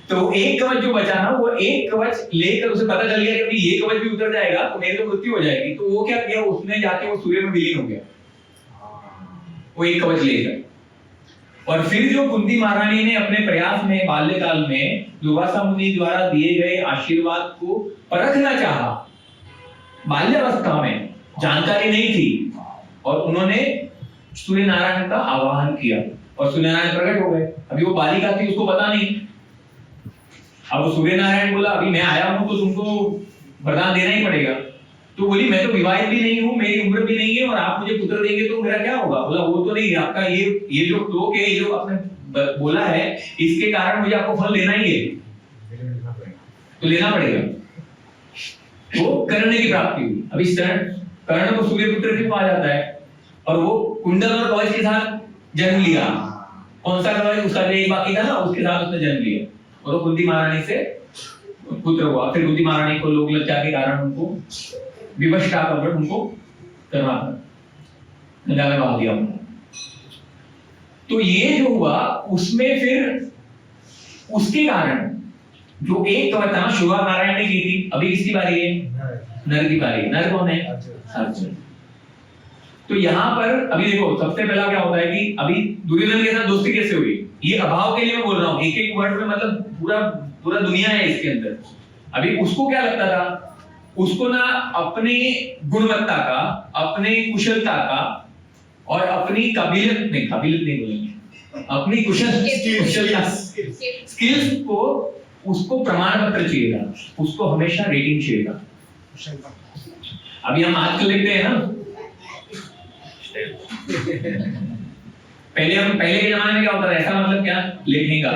तो एक कवच जो बचा ना, वो एक कवच लेकर उसे पता चल गया कि ये कवच भी उतर जाएगा तो मेरी तो मृत्यु हो जाएगी। तो वो क्या किया, उसने जाके वो सूर्य में विलीन हो गया, वो एक कवच लेकर। और फिर जो कुंती महारानी ने अपने प्रयास में बाल्यकाल में दुर्वासा मुनि द्वारा दिए गए आशीर्वाद को परखना चाहा, बाल्यावस्था में जानकारी नहीं थी, और उन्होंने सूर्य नारायण का आवाहन किया और सूर्य नारायण प्रकट हो गए। अभी वो बालिका थी, उसको पता नहीं। अब वो सूर्य नारायण बोला अभी मैं आया हूं तो तुमको वरदान देना ही पड़ेगा। तो बोली मैं तो विवाहित भी नहीं हूं, मेरी उम्र भी नहीं है, और आप मुझे पुत्र देंगे तो मेरा क्या होगा। बोला वो तो नहीं, आपका ये जो श्लोक है, ये जो आपने बोला है, इसके कारण मुझे आपको फल लेना ही है, तो लेना पड़ेगा। तो कर्ण की प्राप्ति हुई। अब इस कर्ण को सूर्य पुत्र क्यों कहा जाता है, और वो कुंडल और कवच के साथ जन्म लिया। कौन सा कवच, उसका जो एक बाकी था ना, उसके साथ उसने जन्म लिया, और वो कुंती महारानी से पुत्र हुआ। फिर कुंती महारानी को लोग लज्जा के कारण उनको विवशता का व्रत उनको करना था, नजारा बहा दिया उन्होंने। तो ये जो हुआ उसमें फिर उसके कारण जो एक कवच था शुरुआत नारायण ने की थी, अभी किसकी बारी है, नर की बारी है। नर कौन है, अर्जुन। तो यहाँ पर अभी देखो सबसे पहला क्या होता है कि अभी दुर्योधन के साथ दोस्ती कैसे हुई, ये अभाव के लिए मैं बोल रहा हूँ, एक एक वर्ड में मतलब पूरा दुनिया है इसके अंदर। अभी उसको क्या लगता था, उसको ना अपने गुणवत्ता का, अपने कुशलता का, और अपनी काबिलियत नहीं बोलेंगे, अपनी कुशलता स्किल्स को, उसको प्रमाण पत्र चाहिए था, उसको हमेशा रेटिंग चाहिए था। अभी हम आजकल लिखते हैं ना, पहले के जमाने में क्या होता था, ऐसा मतलब क्या, लिखने का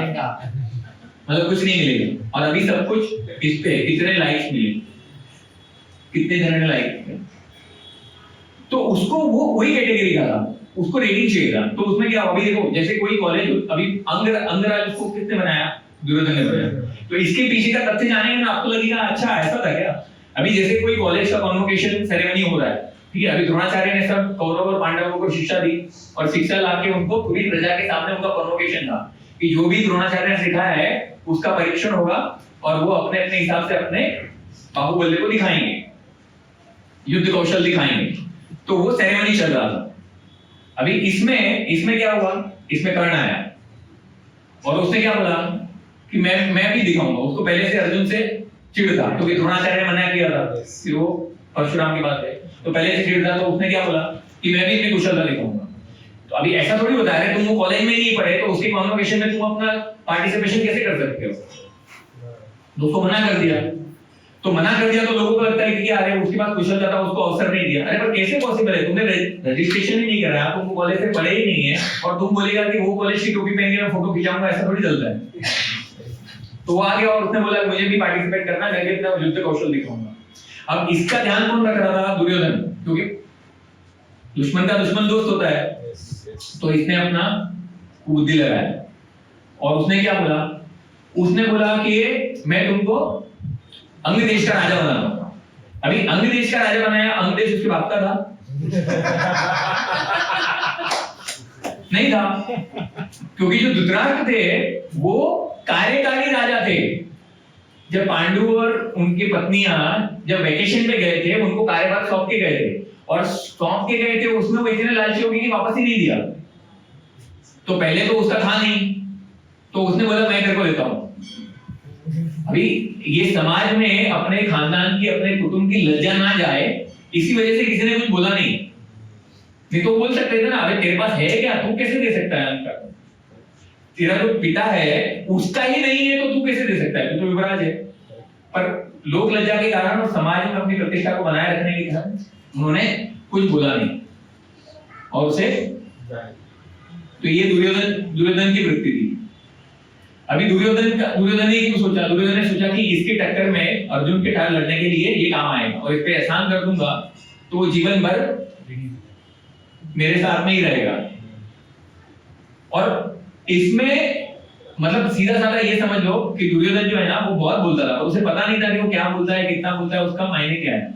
मतलब कुछ नहीं मिलेगा, और अभी सब कुछ इस पे कितने लाइक्स मिले, कितने जनों ने लाइक किया, तो उसको वो वही कैटेगरी का था, उसको रेटिंग चाहिए था। तो उसमें क्या, अभी देखो जैसे कोई कॉलेज, अभी अंगराज उसको किसने बनाया, दुर्योधन ने बनाया। तो इसके पीछे का तथ्य जानेंगे ना, आपको लगेगा अच्छा ऐसा था क्या। अभी जैसे कोई कॉलेज का कॉन्वोकेशन सेरेमनी हो रहा है, ठीक है, अभी द्रोणाचार्य ने सब कौरव और पांडवों को शिक्षा दी, और शिक्षा लाके उनको पूरी प्रजा के सामने उनका कॉन्वोकेशन था कि जो भी द्रोणाचार्य ने सिखाया है उसका परीक्षण होगा, और वो अपने अपने हिसाब से अपने बाहुबल्य को दिखाएंगे, युद्ध कौशल दिखाएंगे। तो वो सेरेमनी चल रहा था। अभी इसमें क्या हुआ, इसमें कर्ण आया और उसने क्या बोला कि मैं भी दिखाऊंगा। उसको पहले से अर्जुन से चिढ़ था, क्योंकि द्रोणाचार्य ने मना किया था कि वो परशुराम की बात है, तो पहले से चिढ़ था। तो उसने क्या बोला कि मैं भी अपनी कुशलता दिखाऊंगा। तो अभी ऐसा थोड़ी होता है, तुम वो कॉलेज में नहीं पढ़े तो उसके कॉन्वोकेशन में तुम अपना पार्टिसिपेशन कैसे कर सकते हो। उसको मना कर दिया, तो मना कर दिया तो लोगों को लगता है कि अरे उसके पास कुशलता था, उसको अवसर नहीं दिया। अरे पर कैसे पॉसिबल है, तुमने रजिस्ट्रेशन ही नहीं कराया, तुम कॉलेज से पढ़े ही नहीं है, और तुम बोलेगा कि वो कॉलेज की टोपी पहन के मैं फोटो खिंचाऊंगा, ऐसा थोड़ी चलता है। तो वो आ गया और उसने बोला मुझे भी पार्टिसिपेट करना है, मैं भी अपना युद्ध कौशल दिखाऊंगा। अब इसका ध्यान कौन रख रहा था, दुर्योधन, क्योंकि दुश्मन का दुश्मन दोस्त होता है। तो इसने अपना बुद्धि लगाया और उसने क्या बोला, उसने बोला कि मैं तुमको अंग देश का राजा बनाऊंगा। अभी अंग देश का राजा बनाया, अंग देश उसके बाप का था नहीं था, क्योंकि जो धृतराष्ट्र थे वो कार्यकारी राजा थे, जब पांडु और उनकी पत्नियां जब वेकेशन पे गए थे, उनको कार्यभार सौंप के गए थे, और सौंप के गए थे, उसमें वो इतने लालची हो गए कि वापस ही नहीं दिया। तो पहले तो उसका था नहीं, तो उसने बोला मैं तेरे को देता हूं। अभी ये समाज में अपने खानदान की, अपने कुटुंब की लज्जा ना जाए, इसी वजह से किसी ने कुछ बोला नहीं तो बोल सकते थे ना, अबे तेरे पास है क्या, तू कैसे दे सकता है उनका? तेरा जो पिता है उसका ही नहीं है तो तू कैसे दे सकता है? तू तो युवराज है। पर लोक लज्जा के कारण और समाज में अपनी प्रतिष्ठा को बनाए रखने के कारण उन्होंने कुछ बोला नहीं और उसे, तो ये दुर्योधन की वृत्ति थी। अभी दुर्योधन ने क्यों सोचा? दुर्योधन ने सोचा कि इसके टक्कर में अर्जुन के साथ लड़ने के लिए ये काम आएगा, और इस पे एहसान कर दूंगा तो वो जीवन भर मेरे साथ में ही रहेगा। और इसमें मतलब सीधा साधा ये समझ लो कि दुर्योधन जो है ना, वो बहुत बोलता था, उसे पता नहीं था कि वो क्या बोलता है, कितना बोलता है, उसका मायने क्या है।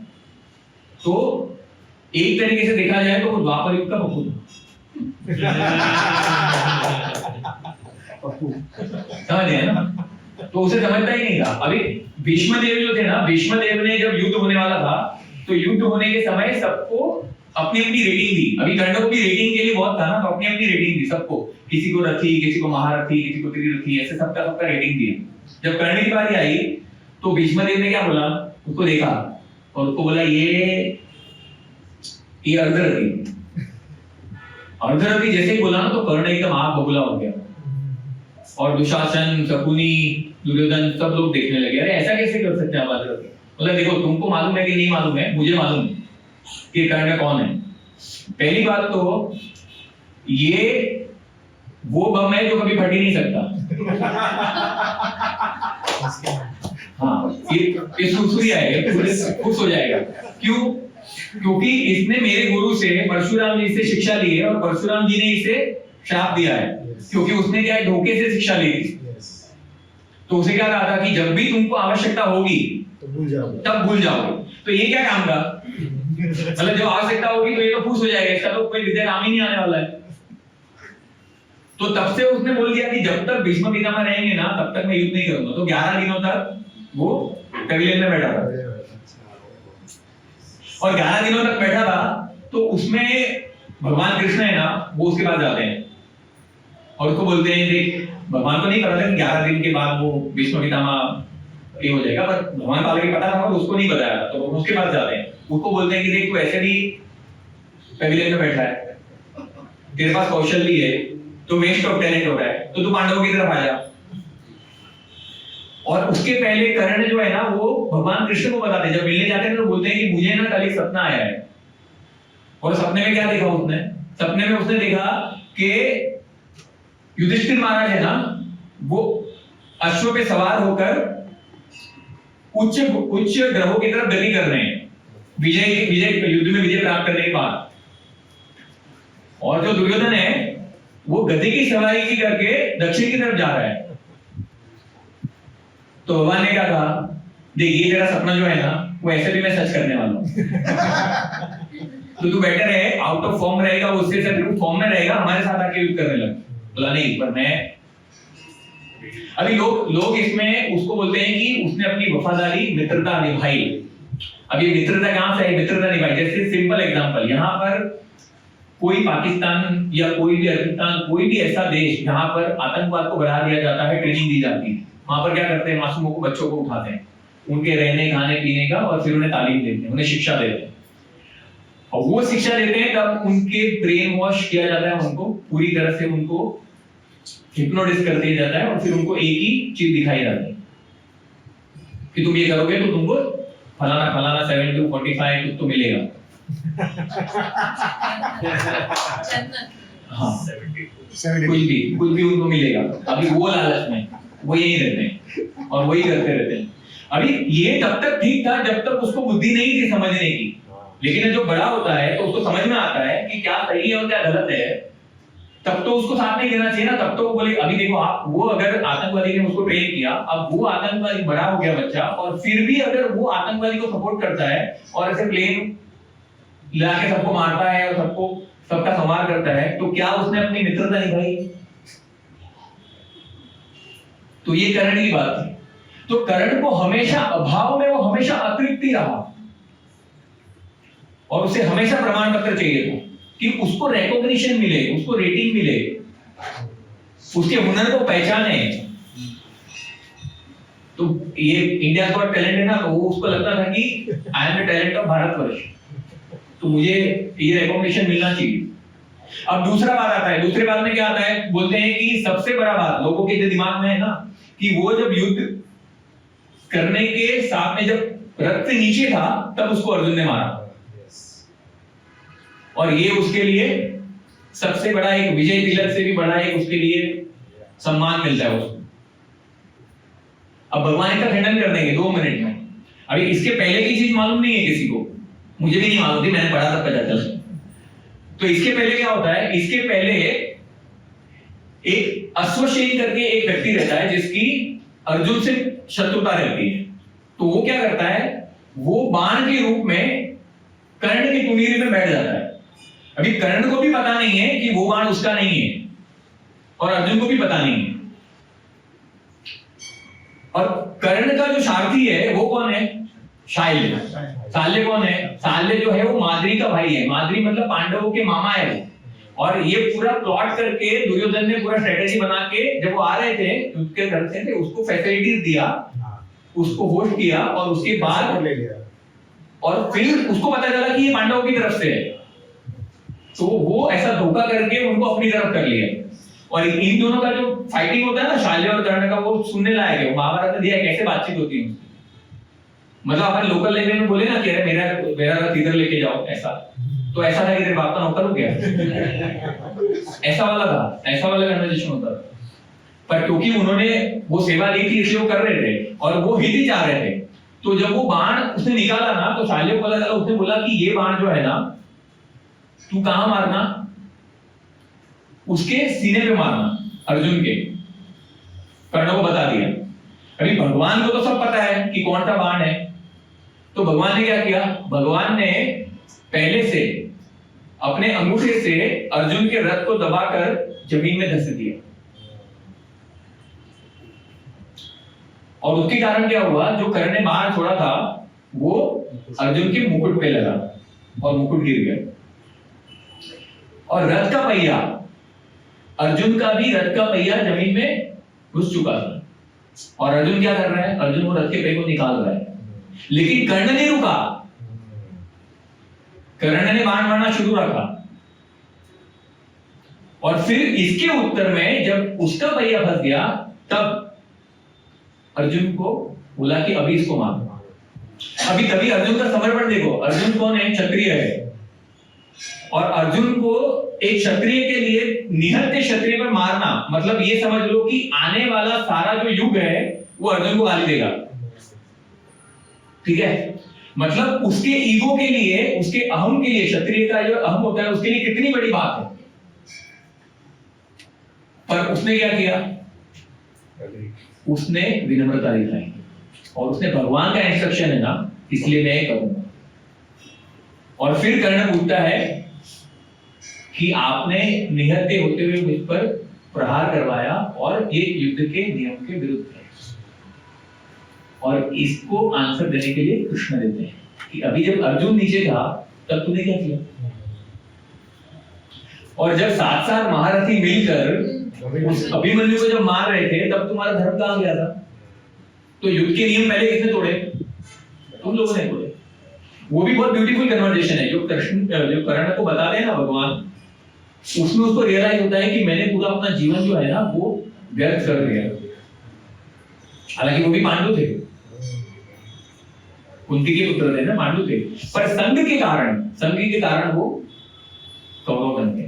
तो एक तरीके से देखा जाए तो वो द्वापर युग का बपू समझ गए ना? तो उसे समझता ही नहीं था। अभी भीष्म देव जो थे ना, भीष्म देव ने जब युद्ध होने वाला था, तो युद्ध होने के समय सबको अपनी अपनी रेटिंग दी। अभी कर्ण को भी रेटिंग के लिए बहुत था ना, तो अपनी अपनी रेटिंग दी सबको, किसी को रथी, किसी को महारथी, किसी को त्रिरथी, ऐसे सबका रेटिंग दिया। जब कर्ण की बारी आई तो भीष्म देव ने क्या बोला, उसको देखा और उसको बोला ये अर्धरथी जैसे ही बोला ना, तो कर्ण एकदम आग बबूला हो गया, और दुशासन, शकुनी, दुर्योधन सब लोग देखने लगे, अरे ऐसा कैसे कर सकते हैं आप अर्धरथी? बोला देखो तुमको मालूम है कि नहीं मालूम है, मुझे मालूम है कि कर्ण कौन है। पहली बात तो ये वो बम है जो कभी फट ही नहीं सकता। हाँ, ये सुरसुरी आएगा, खुश हो जाएगा। क्यों? क्योंकि इसने मेरे गुरु से, परशुराम जी से शिक्षा ली है, और परशुराम जी ने इसे श्राप दिया है, क्योंकि उसने क्या है, धोखे से शिक्षा ली थी। तो उसे क्या कहा था कि जब भी तुमको आवश्यकता होगी तब भूल जाओगे। तो ये क्या काम का, मतलब जब आवश्यकता होगी तो ये तो खुश हो जाएगा, इसका तो कोई विद्या काम ही नहीं आने वाला है। तो तब से उसने बोल दिया कि जब तक भीष्म पितामह रहेंगे ना, तब तक मैं युद्ध नहीं करूंगा। तो 11 दिनों तक वो पेविलियन में बैठा था, और 11 दिनों तक बैठा था। तो उसमें भगवान कृष्ण है ना, वो उसके पास जाते हैं और उसको बोलते हैं, देख भगवान को नहीं पता था कि 11 दिन के बाद वो भीष्म पितामह ये हो जाएगा, पर भगवान को अलग पता था, उसको नहीं बताया। तो वो उसके पास जाते हैं, उसको बोलते हैं कि देख तू ऐसे भी पेविलियन में बैठा है, तेरे पास कौशल भी है, तो वेस्ट ऑफ टैलेंट हो रहा है, तो तू पांडवों की तरफ आ जा। और उसके पहले कर्ण जो है ना, वो भगवान कृष्ण को बताते हैं, जब मिलने जाते हैं तो बोलते हैं कि मुझे ना कल एक सपना आया है। और सपने में क्या देखा उसने? सपने में उसने देखा कि युधिष्ठिर महाराज है ना, वो अश्व पे सवार होकर उच्च ग्रहों की तरफ गति कर रहे हैं, विजय युद्ध में विजय प्राप्त करने के बाद। और जो दुर्योधन है वो गति की सवारी की करके दक्षिण की तरफ जा रहा है। तो भगवान ने क्या कहा, देख ये तेरा सपना जो है ना, वो ऐसे भी मैं सच करने वाला हूं। तो तू बेटर है, आउट ऑफ फॉर्म रहेगा, उससे फॉर्म में रहेगा, हमारे साथ आके युद्ध करने लग। बोला नहीं, पर मैं अभी लोग इसमें उसको बोलते हैं कि उसने अपनी वफादारी, मित्रता निभाई। अब ये मित्रता कहां से है? मित्रता निभाई, जैसे सिंपल एग्जांपल, यहाँ पर कोई पाकिस्तान या कोई भी अफगानिस्तान, कोई भी ऐसा देश जहां पर आतंकवाद को बढ़ा दिया जाता है, ट्रेनिंग दी जाती है, वहां पर क्या करते हैं, मासूमों को, बच्चों को उठाते हैं, उनके रहने खाने पीने का, और फिर उन्हें तालीम देते हैं, उन्हें शिक्षा देते हैं। और वो शिक्षा देते हैं तब उनके ब्रेन वॉश किया जाता है, उनको पूरी तरह से उनको हिप्नोटिज कर दिया जाता है, और फिर उनको एक ही चीज दिखाई जाती है कि तुम ये करोगे तो तुमको फलाना फलाना 7 to 45 तो मिलेगा। हाँ, कुछ भी उनको मिलेगा। अभी वो लालच में वो यही रहते हैं और वही करते रहते हैं। अभी ये तब तक ठीक था जब तक उसको बुद्धि नहीं थी समझने की, लेकिन जो बड़ा होता है तो उसको समझ में आता है कि क्या सही है और क्या गलत है, तब तो उसको साथ नहीं देना चाहिए ना। तब तो वो बोले, अभी देखो आप, वो अगर आतंकवादी ने उसको ट्रेन किया, अब वो आतंकवादी बड़ा हो गया बच्चा, और फिर भी अगर वो आतंकवादी को सपोर्ट करता है और ऐसे प्लेन लाके सबको मारता है और सबका संहार करता है, तो क्या उसने अपनी मित्रता निभाई? तो ये कर्ण की बात थी। तो कर्ण को हमेशा अभाव में वो हमेशा अतृप्ति रहा और उसे हमेशा प्रमाण पत्र चाहिए था कि उसको रिकॉग्निशन मिले, उसको रेटिंग मिले, उसके हुनर को पहचाने। तो ये इंडिया का टैलेंट है ना, तो वो उसको लगता था कि I am the talent of Bharatvarsh, तो मुझे ये रिकॉग्निशन मिलना चाहिए। अब दूसरा बात आता है, दूसरे बात में क्या आता है, बोलते हैं कि सबसे बड़ा बात लोगों के दिमाग में है ना कि वो जब युद्ध करने के साथ में जब रथ से नीचे था तब उसको अर्जुन ने मारा, और ये उसके लिए सबसे बड़ा एक विजय तिलक से भी बड़ा एक उसके लिए सम्मान मिलता है उसको। अब भगवान का खंडन कर देंगे 2 मिनट में। अभी इसके पहले की चीज मालूम नहीं है किसी को, मुझे भी नहीं मालूम थी, मैंने पढ़ा तब पता चला। तो इसके पहले क्या होता है, इसके पहले एक अश्वसेन करके एक व्यक्ति रहता है जिसकी अर्जुन से शत्रुता रहती है। तो वो क्या करता है, वो बाण के रूप में कर्ण की कुंडली में बैठ जाता है। अभी कर्ण को भी पता नहीं है कि वो बाण उसका नहीं है और अर्जुन को भी पता नहीं है। और कर्ण का जो सारथी है वो कौन है, शाल्य। शाल्य कौन है, शाल्य जो है वो माद्री का भाई है। माद्री मतलब पांडवों के मामा है वो। और ये पूरा प्लॉट करके दुर्योधन ने पूरा स्ट्रेटेजी बना के जब वो आ रहे थे युद्ध के घर से, उसको फैसिलिटीज दिया, उसको होस्ट किया, और उसके बाद ले लिया, और फिर उसको पता चला कि ये पांडवों की तरफ से है, तो वो ऐसा धोखा करके उनको अपनी तरफ कर लिया। और इन दोनों का जो फाइटिंग होता है ना शाल्य और कर्ण का, वो सुनने लायक है। महाभारत में दिया कैसे बातचीत होती है, मतलब अपन लोकल लैंग्वेज में बोले ना कि अरे मेरा रथ इधर लेके जाओ, ऐसा तो ऐसा था कि तेरे बाप का नौकर हो गया ऐसा वाला था, ऐसा वाला कन्वर्सेशन होता था। पर क्योंकि उन्होंने वो सेवा ली थी इसलिए वो कर रहे थे और वो हित ही चाह रहे थे। तो जब वो बाण उसने निकाला ना तो शाल्य को पता चला, उसने बोला कि ये बाण जो है ना तू कहां मारना, उसके सीने पे मारना, अर्जुन के। कर्ण को बता दिया। अभी भगवान को तो सब पता है कि कौन सा बाण है, तो भगवान ने क्या किया, भगवान ने पहले से अपने अंगूठे से अर्जुन के रथ को दबाकर जमीन में धंस दिया। और उसके कारण क्या हुआ, जो कर्ण ने बाण छोड़ा था वो अर्जुन के मुकुट पे लगा और मुकुट गिर गया। और रथ का पहिया, अर्जुन का भी रथ का पहिया जमीन में घुस चुका था। और अर्जुन क्या कर रहा है, अर्जुन वो रथ के पहिए को निकाल रहा है, लेकिन कर्ण नहीं रुका। कर्ण ने बाण मारना शुरू रखा। और फिर इसके उत्तर में जब उसका पहिया फंस गया तब अर्जुन को बोला कि अभी इसको मारो। अभी तभी अर्जुन का समर्पण देखो, अर्जुन कौन है, क्षत्रिय है। और अर्जुन को एक क्षत्रिय के लिए निहत्थे क्षत्रिय पर मारना मतलब ये समझ लो कि आने वाला सारा जो युग है वो अर्जुन को गाली देगा, ठीक है। मतलब उसके ईगो के लिए, उसके अहम के लिए, क्षत्रिय का जो अहम होता है उसके लिए कितनी बड़ी बात है। पर उसने क्या किया, उसने विनम्रता दिखाई और उसने भगवान का इंस्ट्रक्शन है ना इसलिए मैं करूंगा। और फिर कर्ण पूछता है कि आपने निहत्थे होते हुए मुझ पर प्रहार करवाया और ये युद्ध के नियम के विरुद्ध है। और इसको आंसर देने के लिए कृष्ण देते हैं कि अभी जब अर्जुन नीचे था तब तूने क्या किया, और जब 7 महारथी मिलकर उस अभिमन्यु को जब मार रहे थे तब तुम्हारा धर्म कहां गया था। तो युद्ध के नियम पहले किसने तोड़े, तुम लोगों ने तोड़े। वो भी बहुत ब्यूटीफुल कन्वर्सेशन है जो कर्ण को बताते हैं ना भगवान, उसमें उसको रियलाइज होता है कि मैंने पूरा अपना जीवन जो है ना वो व्यर्थ कर दिया। हालांकि वो भी पांडु थे, कुंती के पुत्र थे ना, पांडु थे, पर संघ के कारण वो कौरव बन गए।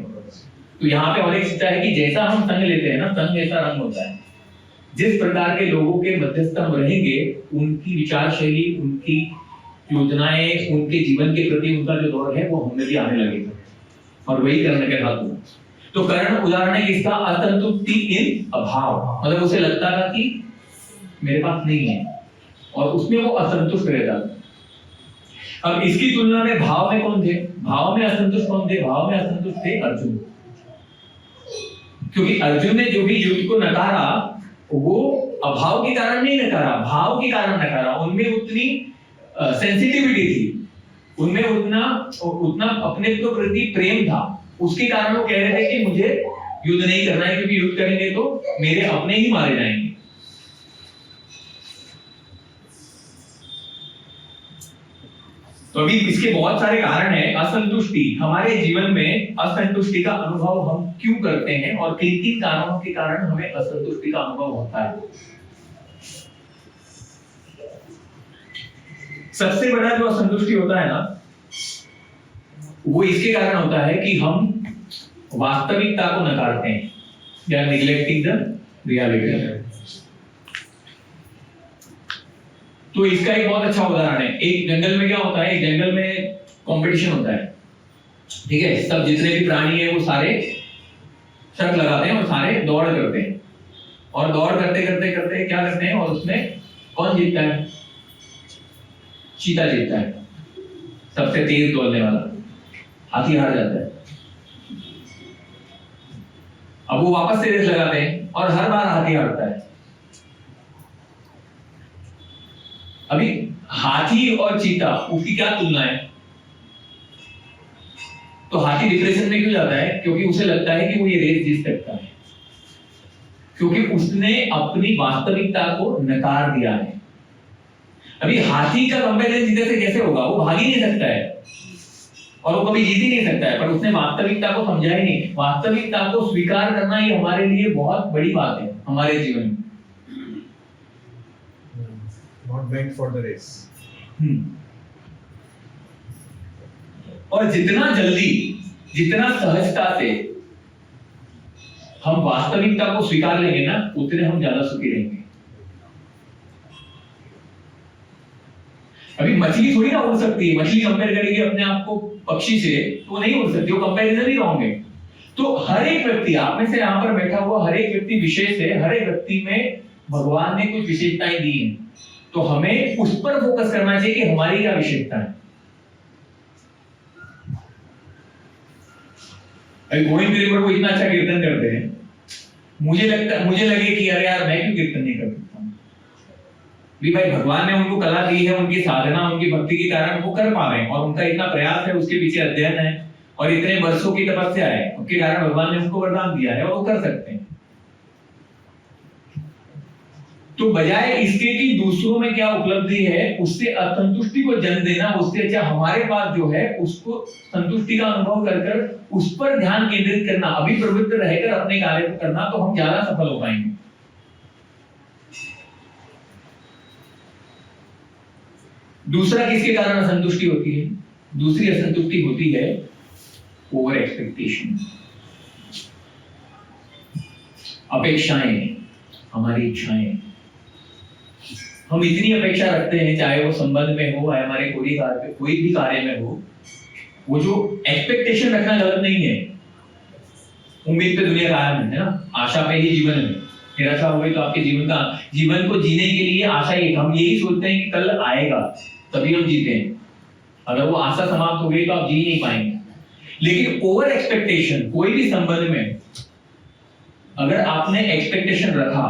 तो यहाँ पे और एक शिक्षा है कि जैसा हम संघ लेते हैं ना, संघ ऐसा रंग होता है। जिस प्रकार के लोगों के मध्यस्थ हम रहेंगे, उनकी विचार शैली, उनकी योजनाएं, उनके जीवन के प्रति उनका जो दौर है वो हमें भी आने लगेगा। और वही कर्ण के साथ हुआ। तो कर्ण उदाहरण है इसका असंतुष्टि इन अभाव, मतलब उसे लगता था कि मेरे पास नहीं है और उसमें वो असंतुष्ट रहता था। अब इसकी तुलना में भाव में कौन थे, भाव में असंतुष्ट कौन थे, भाव में असंतुष्ट थे अर्जुन। क्योंकि अर्जुन ने जो भी युद्ध को नकारा वो अभाव के कारण नहीं नकारा, भाव के कारण नकारा। उनमें उतनी सेंसिटिविटी थी, उनमें उतना अपने को प्रति प्रेम था, उसके कारण वो कह रहे थे कि मुझे युद्ध नहीं करना है, क्योंकि युद्ध करेंगे तो मेरे अपने ही मारे जाएंगे। तो अभी इसके बहुत सारे कारण हैं। असंतुष्टि, हमारे जीवन में असंतुष्टि का अनुभव हम क्यों करते हैं और किन किन कारणों के कारण हमें असंतुष्टि का अनुभव होता है। सबसे बड़ा जो असंतुष्टि होता है ना, वो इसके कारण होता है कि हम वास्तविकता को नकारते हैं या निग्लेक्टिंग द रियलिटी। तो इसका एक बहुत अच्छा उदाहरण है। एक जंगल में क्या होता है, एक जंगल में कंपटीशन होता है, ठीक है। सब जितने भी प्राणी है वो सारे शर्त लगाते हैं और सारे दौड़ करते हैं, और दौड़ करते करते करते क्या करते हैं, और उसमें कौन जीतता है? चीता जीतता है, सबसे तेज दौड़ने वाला। हाथी हार जाता है। अब वो वापस से रेस लगाते हैं और हर बार हाथी हारता है। अभी हाथी और चीता, उसकी क्या तुलना है? तो हाथी डिप्रेशन में क्यों जाता है? क्योंकि उसे लगता है कि वो ये रेस जीत सकता है, क्योंकि उसने अपनी वास्तविकता को नकार दिया है। अभी हाथी का कंपैरिजन चीते से कैसे होगा? वो भाग ही नहीं सकता है और वो कभी जीत ही नहीं सकता है, पर उसने वास्तविकता को समझा ही नहीं। वास्तविकता को स्वीकार करना ये हमारे लिए बहुत बड़ी बात है हमारे जीवन में। Not meant for the race. और जितना जल्दी, जितना सहजता से हम वास्तविकता को स्वीकार लेंगे ना, उतने हम ज्यादा सुखी रहेंगे। अभी मछली थोड़ी ना उड़ सकती है, मछली कंपेयर करेगी अपने आप को पक्षी से तो वो नहीं उड़ सकती, वो कंपैरिजन ही रॉन्ग है। तो हर एक व्यक्ति, आप में से यहाँ पर बैठा हुआ हर एक व्यक्ति विशेष है, हर एक व्यक्ति में भगवान ने कुछ विशेषताएं दी हैं, तो हमें उस पर फोकस करना चाहिए कि हमारी क्या विशेषता है। गोविंद गिरिवर को इतना अच्छा कीर्तन करते हैं, मुझे लगे कि अरे यार मैं क्यों कीर्तन नहीं कर सकता। भी भाई भगवान ने उनको कला दी है, उनकी साधना, उनकी भक्ति के कारण वो कर पा रहे हैं, और उनका इतना प्रयास है, उसके पीछे अध्ययन है और इतने वर्षों की तपस्या है, उसके कारण भगवान ने उनको वरदान दिया है और वो कर सकते हैं। तो बजाय इसके कि दूसरों में क्या उपलब्धि है उससे असंतुष्टि को जन्म देना, उससे अच्छा हमारे पास जो है उसको संतुष्टि का अनुभव कर उस पर ध्यान केंद्रित करना, अभिप्रवृत्त रहकर अपने कार्य को करना, तो हम ज्यादा सफल हो पाएंगे। दूसरा किसके कारण असंतुष्टि होती है? दूसरी असंतुष्टि होती है ओवर एक्सपेक्टेशन, अपेक्षाएं, हमारी इच्छाएं। हम इतनी अपेक्षा रखते हैं, चाहे वो संबंध में हो, हमारे कोई भी कार्य में हो। वो जो एक्सपेक्टेशन रखना गलत नहीं है, उम्मीद पे दुनिया कायम है ना, आशा पे ही जीवन है। निराशा हो गई तो आपके जीवन को जीने के लिए आशा ही, हम यही सोचते हैं कि कल आएगा तभी हम जीते हैं। अगर वो आशा समाप्त हो गई तो आप जी नहीं पाएंगे। लेकिन ओवर एक्सपेक्टेशन, कोई भी संबंध में अगर आपने एक्सपेक्टेशन रखा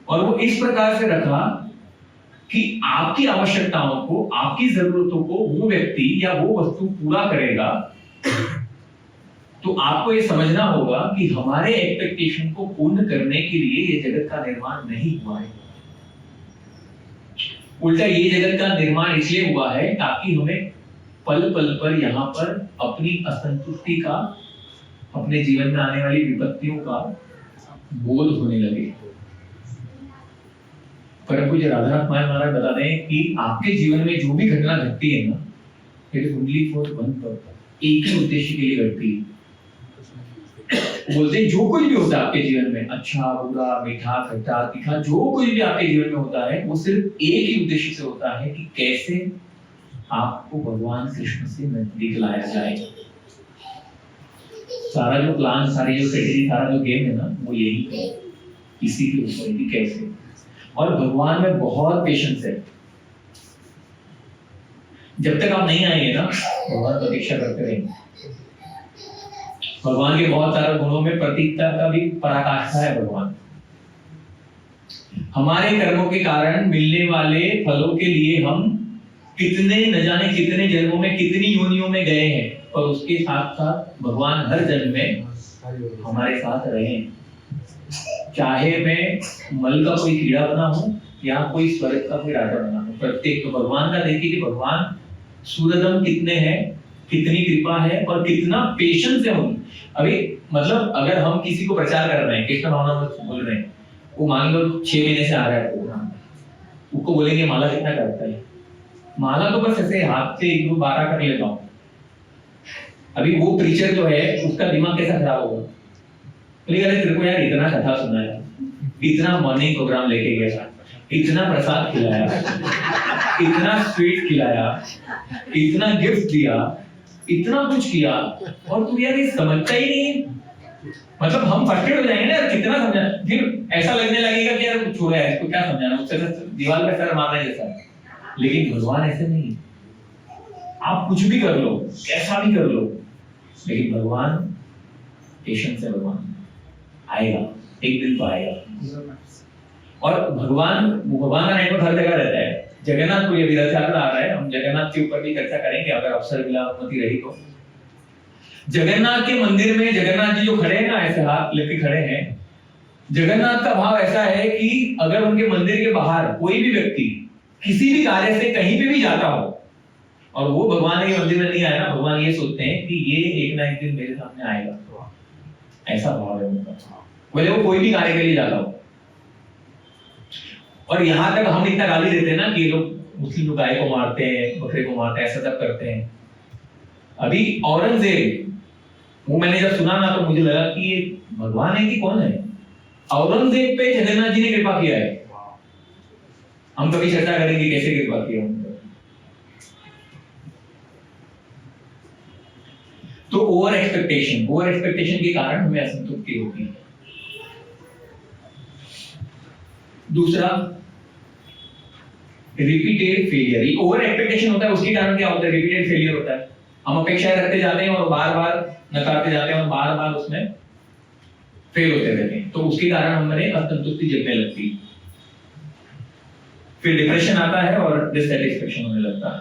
और वो इस प्रकार से रखा कि आपकी आवश्यकताओं को, आपकी जरूरतों को वो व्यक्ति या वो वस्तु पूरा करेगा, तो आपको ये समझना होगा कि हमारे एक्सपेक्टेशन को पूर्ण करने के लिए ये जगत का निर्माण नहीं हुआ है। उल्टा ये जगत का निर्माण इसलिए हुआ है ताकि हमें पल पल पर यहाँ पर अपनी असंतुष्टि का, अपने जीवन में आने वाली विपत्तियों का बोध होने लगे। परम पूज्य राधानाथ महाराज बता दें कि आपके जीवन में जो भी घटना घटती है ना, it is only for one purpose, एक ही उद्देश्य के लिए घटती है। बोलते हैं जो कुछ भी होता है आपके जीवन में, अच्छा बुरा, मीठा खट्टा तीखा, जो कुछ भी आपके जीवन में होता है, वो सिर्फ एक ही उद्देश्य से होता है कि कैसे आपको भगवान कृष्ण से नजदीक लाया जाए। सारा जो प्लान, सारी जो स्ट्रेटेजी, सारा जो गेम है ना, वो यही है, इसी के ऊपर कि कैसे। और भगवान में बहुत पेशेंस है। जब तक आप नहीं आएंगे ना, भगवान प्रतीक्षा करते रहेंगे। भगवान के बहुत सारे गुणों में प्रतीकता का भी पराकाष्ठा है भगवान। हमारे कर्मों के कारण मिलने वाले फलों के लिए हम कितने न जाने कितने जन्मों में कितनी योनियों में गए हैं, और उसके साथ साथ भगवान हर जन्म में हमारे साथ रहे हैं। चाहे मैं मल का कोई कीड़ा बना हूं या कोई स्वर्ग का कोई राजा बना हूं, प्रत्येक तो भगवान का देखिए कि भगवान सूरदम कितने हैं, कितनी कृपा है और कितना पेशेंस है उनमें। अभी मतलब अगर हम किसी को प्रचार कर रहे हैं, कृष्ण भावनामृत बोल रहे हैं, वो मान लो 6 महीने से आ रहा है प्रोग्राम, उसको बोलेंगे माला कितना करता है, माला तो बस ऐसे हाथ से 1 2 12 कर लेता हूँ। अभी वो प्रीचर जो है उसका दिमाग कैसा खराब होगा, बोलेगा अरे तेरे को यार इतना कथा सुनाया, इतना मॉर्निंग प्रोग्राम लेके गया, इतना प्रसाद खिलाया, इतना स्वीट खिलाया, इतना गिफ्ट दिया, इतना कुछ किया, और तू यार ये समझता ही नहीं। मतलब हम फ्रस्ट्रेट हो जाएंगे ना यार, कितना समझाना, फिर ऐसा लगने लगेगा कि यार कुछ छोड़ा है, इसको क्या समझाना, उससे दीवार पे सर मारने जैसा। लेकिन भगवान ऐसे नहीं, आप कुछ भी कर लो, कैसा भी कर लो, लेकिन भगवान पेशेंस है, भगवान आएगा, एक दिन तो आएगा। और भगवान का नेटवर्क हर जगह रहता है। जगन्नाथ को ये रथ यात्रा आ रहा है, हम जगन्नाथ के ऊपर भी चर्चा करेंगे अगर अवसर मिला, अनुमति रही तो। जगन्नाथ के मंदिर में जगन्नाथ जी जो खड़े हैं ना, ऐसे हाथ लेके खड़े हैं, जगन्नाथ का भाव ऐसा है कि अगर उनके मंदिर के बाहर कोई भी व्यक्ति किसी भी कार्य से कहीं पे भी जाता हो और वो भगवान के मंदिर में नहीं आया ना, भगवान ये सोचते हैं कि ये एक ना एक दिन मेरे सामने आएगा। ऐसा भाव है उनका, भले वो कोई भी कार्य के लिए जाता हो। और यहाँ तक हम इतना गाली देते हैं ना कि ये लोग मुस्लिम लोग गाय को मारते हैं, बकरे को मारते हैं, ऐसा सब करते हैं। अभी औरंगजेब, वो मैंने जब सुना ना तो मुझे लगा कि ये भगवान है कि कौन है। औरंगजेब पे जगन्नाथ जी ने कृपा किया है। हम कभी चर्चा करेंगे कैसे कृपा किया उनको। तो ओवर एक्सपेक्टेशन के कारण हमें असंतुष्टि होती है। दूसरा, रिपीटेड फेलियर। ओवर एक्सपेक्टेशन होता है, उसके कारण क्या होता है, रिपीटेड फेलियर होता है। हम अपेक्षाएं रखते जाते हैं और बार बार नकारते जाते हैं और बार बार उसमें फेल होते रहते हैं, तो उसके कारण हमें असंतुष्टि जगने लगती है। फिर डिप्रेशन आता है और डिससैटिस्फैक्शन होने लगता है।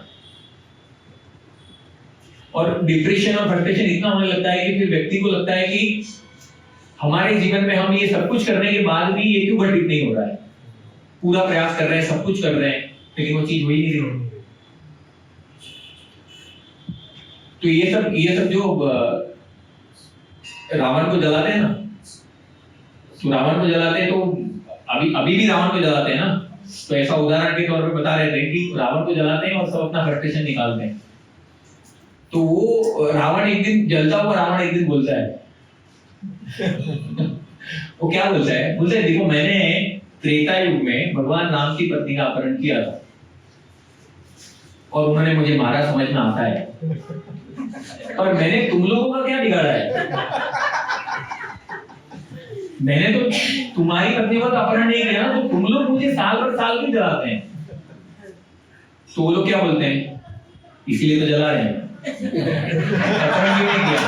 और डिप्रेशन और फ्रस्ट्रेशन इतना होने लगता है कि फिर व्यक्ति को लगता है कि हमारे जीवन में हम ये सब कुछ करने के बाद भी ये क्यों घटित नहीं हो रहा है। पूरा प्रयास कर रहे हैं, सब कुछ कर रहे हैं, लेकिन वो चीज हो ही नहीं रही। तो ये सब जो रावण को जलाते हैं ना, तो रावण को जलाते हैं तो अभी भी रावण को जलाते हैं ना, तो ऐसा उदाहरण के तौर पे बता रहे थे कि रावण को जलाते हैं और सब अपना फ्रस्ट्रेशन निकालते हैं। तो वो रावण एक दिन जलता हुआ रावण एक दिन बोलता है वो क्या बोलता है, बोलता है देखो मैंने त्रेता युग में भगवान राम की पत्नी का अपहरण किया था और उन्होंने मुझे मारा, समझ में आता है, और मैंने तुम लोगों का क्या बिगाड़ा है। मैंने तो तुम्हारी पत्नी का अपहरण नहीं किया ना, तो तुम लोग मुझे साल पर साल क्यों जलाते हैं। तो वो लोग क्या बोलते हैं, इसीलिए तो जला रहे हैं, अपहरण क्यों नहीं किया।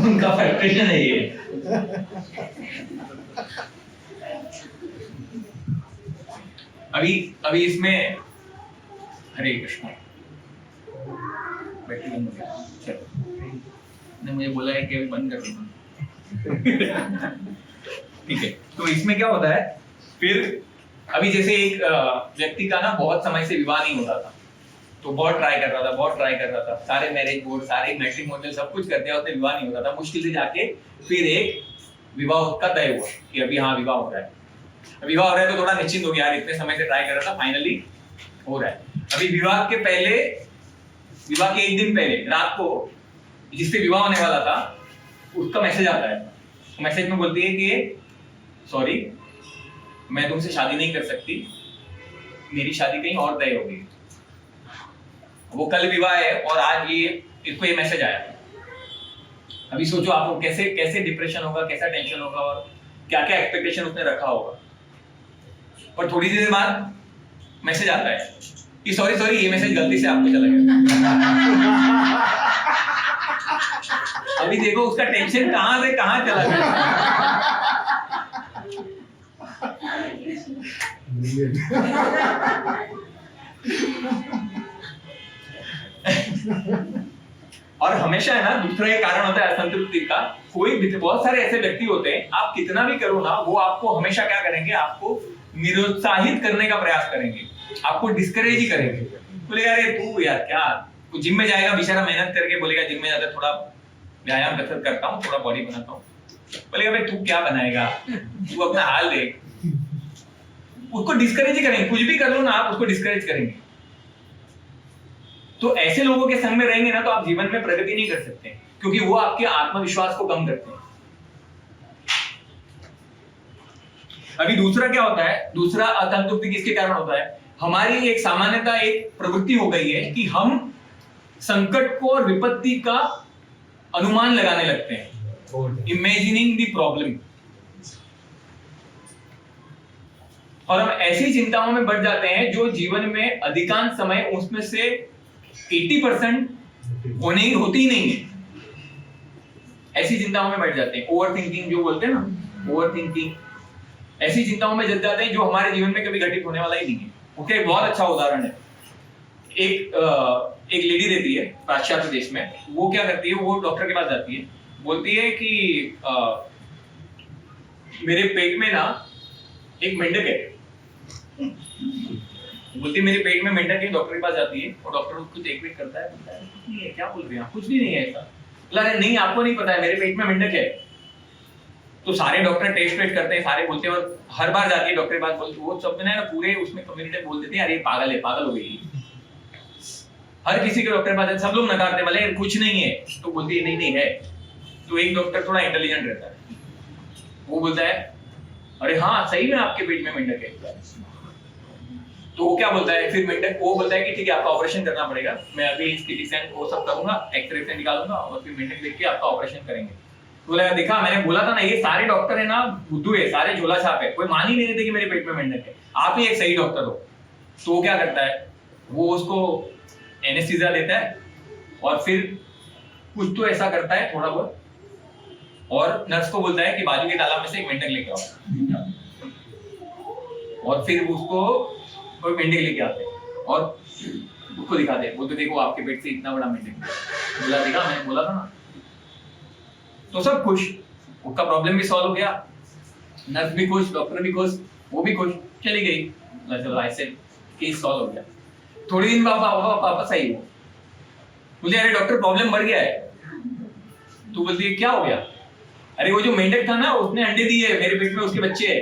उनका फ्रस्ट्रेशन है ये। अभी इसमें हरे कृष्ण ने मुझे बोला है कि अभी बंद कर दूंगा। ठीक है, तो इसमें क्या होता है, फिर अभी जैसे एक व्यक्ति का ना बहुत समय से विवाह नहीं होता था, तो बहुत ट्राई कर रहा था, सारे मैरिज बोर्ड, सारे मैट्रिमोनियल सब कुछ कर दिया, उससे विवाह नहीं होता था। मुश्किल से जाके फिर एक विवाह का तय हुआ कि अभी हाँ विवाह हो रहा है। विवाह हो रहा है तो थोड़ा निश्चिंत हो गया, यार इतने समय से ट्राई कर रहा था, फाइनली हो रहा है। अभी विवाह के एक दिन पहले रात को जिससे विवाह होने वाला था उसका मैसेज आता है। मैसेज में बोलती है कि सॉरी मैं तुमसे शादी नहीं कर सकती, मेरी शादी कहीं और तय होगी। वो कल विवाह है और आज इसको ये मैसेज आया। अभी सोचो आपको कैसे डिप्रेशन होगा, कैसा टेंशन होगा और क्या क्या एक्सपेक्टेशन उसने रखा होगा। और थोड़ी देर बाद मैसेज आता है कि सॉरी ये मैसेज गलती से आपको चला गया। अभी देखो उसका टेंशन कहां से कहां चला गया। और हमेशा है ना, दूसरा एक कारण होता है असंतुष्टि का। बहुत सारे ऐसे व्यक्ति होते हैं, आप कितना भी करो ना, वो आपको हमेशा क्या करेंगे, आपको निरुत्साहित करने का प्रयास करेंगे, आपको डिस्करेज ही करेंगे। बोलेगा अरे तू यार क्या, तू जिम में जाएगा बेचारा, मेहनत करके बोलेगा जिम में जाकर थोड़ा व्यायाम कसरत करता हूँ, थोड़ा बॉडी बनाता हूँ। बोलेगा भाई तू क्या बनाएगा, तू अपना हाल देख। उसको डिस्करेज ही करेंगे, कुछ भी कर लो ना आप, उसको डिस्करेज करेंगे। तो ऐसे लोगों के संग में रहेंगे ना, तो आप जीवन में प्रगति नहीं कर सकते, क्योंकि वो आपके आत्मविश्वास को कम करते हैं। अभी दूसरा क्या होता है, दूसरा असंतुष्टि किसके कारण होता है, हमारी एक सामान्यता, एक प्रवृत्ति हो गई है कि हम संकट को और विपत्ति का अनुमान लगाने लगते हैं, इमेजिनिंग द प्रॉब्लम। और हम ऐसी चिंताओं में बढ़ जाते हैं जो जीवन में अधिकांश समय उसमें से 80% होती ही नहीं है। ऐसी चिंताओं में बैठ जाते हैं, ओवर थिंकिंग जो बोलते हैं ना, ओवर थिंकिंग, ऐसी चिंताओं में जल जाते हैं जो हमारे जीवन में कभी घटित होने वाला ही नहीं है। उसका एक बहुत अच्छा उदाहरण है, एक लेडी रहती है पाश्चात्य देश में। वो क्या करती है, वो डॉक्टर के पास जाती है, बोलती है कि मेरे पेट में ना एक मेंढक है। बोलती है मेरे पेट में मेंढक है। डॉक्टर के पास जाती है और डॉक्टर उसको देख रेख करता है, बोलता है कुछ नहीं है, क्या बोल रहे हैं आप, कुछ भी नहीं है ऐसा। बोला अरे नहीं आपको नहीं पता है, मेरे पेट में मेंढक है। तो सारे डॉक्टर टेस्ट करते हैं, सारे बोलते हैं, और हर बार जाती है डॉक्टर के पास, बोलती वो सब ना पूरे उसमें कम्युनिटी बोल देते हैं अरे पागल है, पागल हो गई। हर किसी के डॉक्टर के पास सब लोग नकारते, बोले कुछ नहीं है, तो बोलती है नहीं नहीं है। तो एक डॉक्टर थोड़ा इंटेलिजेंट रहता है, वो बोलता है अरे हाँ सही में आपके पेट में मेंढक है। तो वो क्या बोलता है, फिर मेंढक वो बोलता है कि ठीक है आपका ऑपरेशन करना पड़ेगा, मैं अभी सीटी स्कैन वो सब करूंगा, एक्सरे से निकालूंगा और फिर मेंढक देख के आपका ऑपरेशन करेंगे। तो बोला देखा मैंने बोला था ना, ये सारे डॉक्टर है ना बुद्धू है, सारे झोला छाप है, कोई मान ही नहीं देते कि मेरे पेट में मेंढक है, आप ही एक सही डॉक्टर हो। तो वो क्या करता है, वो उसको एनेस्थीसिया देता है और फिर कुछ तो ऐसा करता है थोड़ा बहुत, और नर्स को बोलता है कि बाजू के तालाब में से एक मेंढक लेके आओ, और फिर उसको कोई मेंढक लेके आते हैं और उसको दिखाते हैं, बोलते देखो आपके पेट से इतना बड़ा मेंढक है। बोला देखा मैंने बोला था ना। तो सब खुश, उसका प्रॉब्लम भी सॉल्व हो गया, नर्स भी खुश, डॉक्टर भी खुश, वो भी खुश, चली गई। चलो ऐसे केस सॉल्व हो गया। थोड़ी दिन वापस आई वो, बोले अरे डॉक्टर प्रॉब्लम बढ़ गया है। तो बोलती है क्या हो गया, अरे वो जो मेंढक था ना उसने अंडे दिए, मेरे पेट में उसके बच्चे हैं।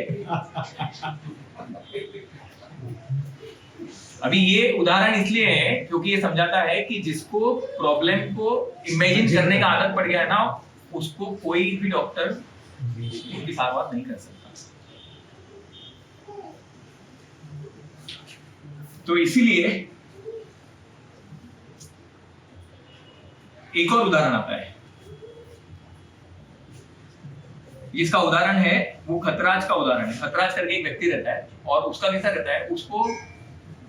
अभी ये उदाहरण इसलिए है क्योंकि ये समझाता है कि जिसको प्रॉब्लम को इमेजिन करने का आदत पड़ गया है ना, उसको कोई भी डॉक्टर उसकी सारवार नहीं कर सकता। तो इसीलिए एक और उदाहरण आता है, इसका उदाहरण है वो खतराज का उदाहरण है। खतराज करके एक व्यक्ति रहता है और उसका कैसा रहता है, उसको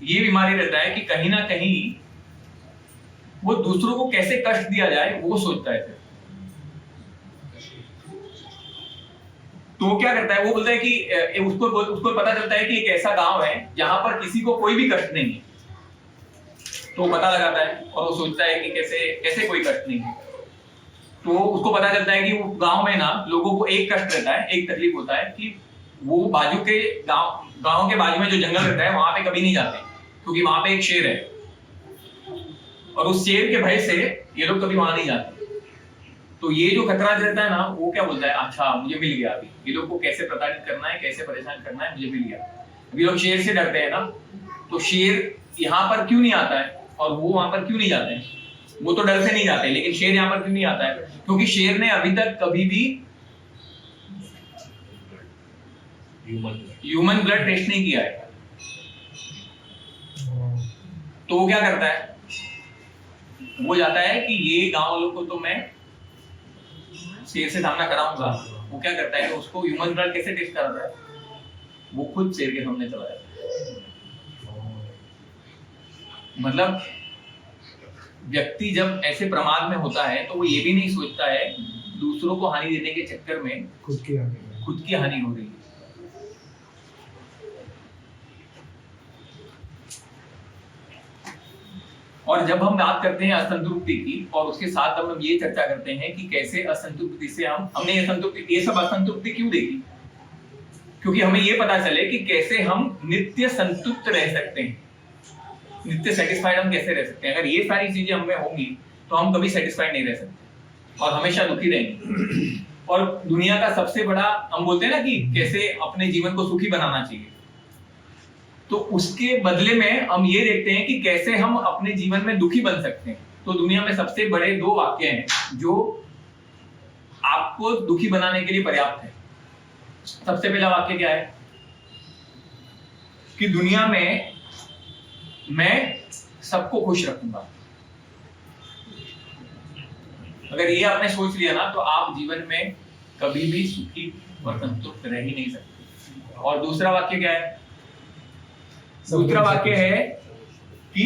ये बीमारी रहता है कि कहीं ना कहीं वो दूसरों को कैसे कष्ट दिया जाए वो सोचता है। तो वो क्या करता है, वो बोलता है कि उसको पता चलता है कि एक ऐसा गांव है जहां पर किसी को कोई भी कष्ट नहीं है। तो पता लगाता है और वो सोचता है कि कैसे कोई कष्ट नहीं है। तो उसको पता चलता है कि वो गांव में ना लोगों को एक कष्ट रहता है, एक तकलीफ होता है कि वो बाजू के गांव के बाजू में जो जंगल रहता है वहां पे कभी नहीं जाते, क्योंकि वहां पे एक शेर है और उस शेर के भय से ये लोग कभी वहां नहीं जाते। तो ये जो खतराज रहता है ना, वो क्या बोलता है, अच्छा मुझे मिल गया, अभी ये लोग को कैसे प्रताड़ित करना है, कैसे परेशान करना है, मुझे मिल गया। अभी लोग शेर से डरते हैं ना, तो शेर यहाँ पर क्यों नहीं आता है और वो वहां पर क्यों नहीं जाते हैं? वो तो डर से नहीं जाते, लेकिन शेर यहाँ पर क्यों नहीं आता है? क्योंकि शेर ने अभी तक कभी भी ह्यूमन ब्लड टेस्ट नहीं किया है। तो वो क्या करता है, वो जाता है कि ये गांव वालों को तो मैं शेर से सामना कराऊंगा। वो क्या करता है कि उसको ह्यूमन ब्लड कैसे टेस्ट कराता है, वो खुद शेर के सामने चला जाता है। मतलब व्यक्ति जब ऐसे प्रमाद में होता है तो वो ये भी नहीं सोचता है दूसरों को हानि देने के चक्कर में खुद की हानि हो रही है। और जब हम बात करते हैं असंतुष्टि की और उसके साथ हम ये चर्चा करते हैं कि कैसे असंतुष्टि से हमने ये सब असंतुष्टि क्यों देखी, क्योंकि हमें ये पता चले कि कैसे हम नित्य संतुष्ट रह सकते हैं, नित्य सेटिस्फाइड हम कैसे रह सकते हैं। अगर ये सारी चीजें हमें होंगी तो हम कभी सेटिस्फाइड नहीं रह सकते और हमेशा दुखी रहेंगे। और दुनिया का सबसे बड़ा, हम बोलते हैं ना कि कैसे अपने जीवन को सुखी बनाना चाहिए, तो उसके बदले में हम ये देखते हैं कि कैसे हम अपने जीवन में दुखी बन सकते हैं। तो दुनिया में सबसे बड़े 2 वाक्य हैं जो आपको दुखी बनाने के लिए पर्याप्त है। सबसे पहला वाक्य क्या है कि दुनिया में मैं सबको खुश रखूंगा। अगर ये आपने सोच लिया ना तो आप जीवन में कभी भी सुखी और संतुष्ट रह ही नहीं सकते। और दूसरा वाक्य क्या है? दूसरा वाक्य है कि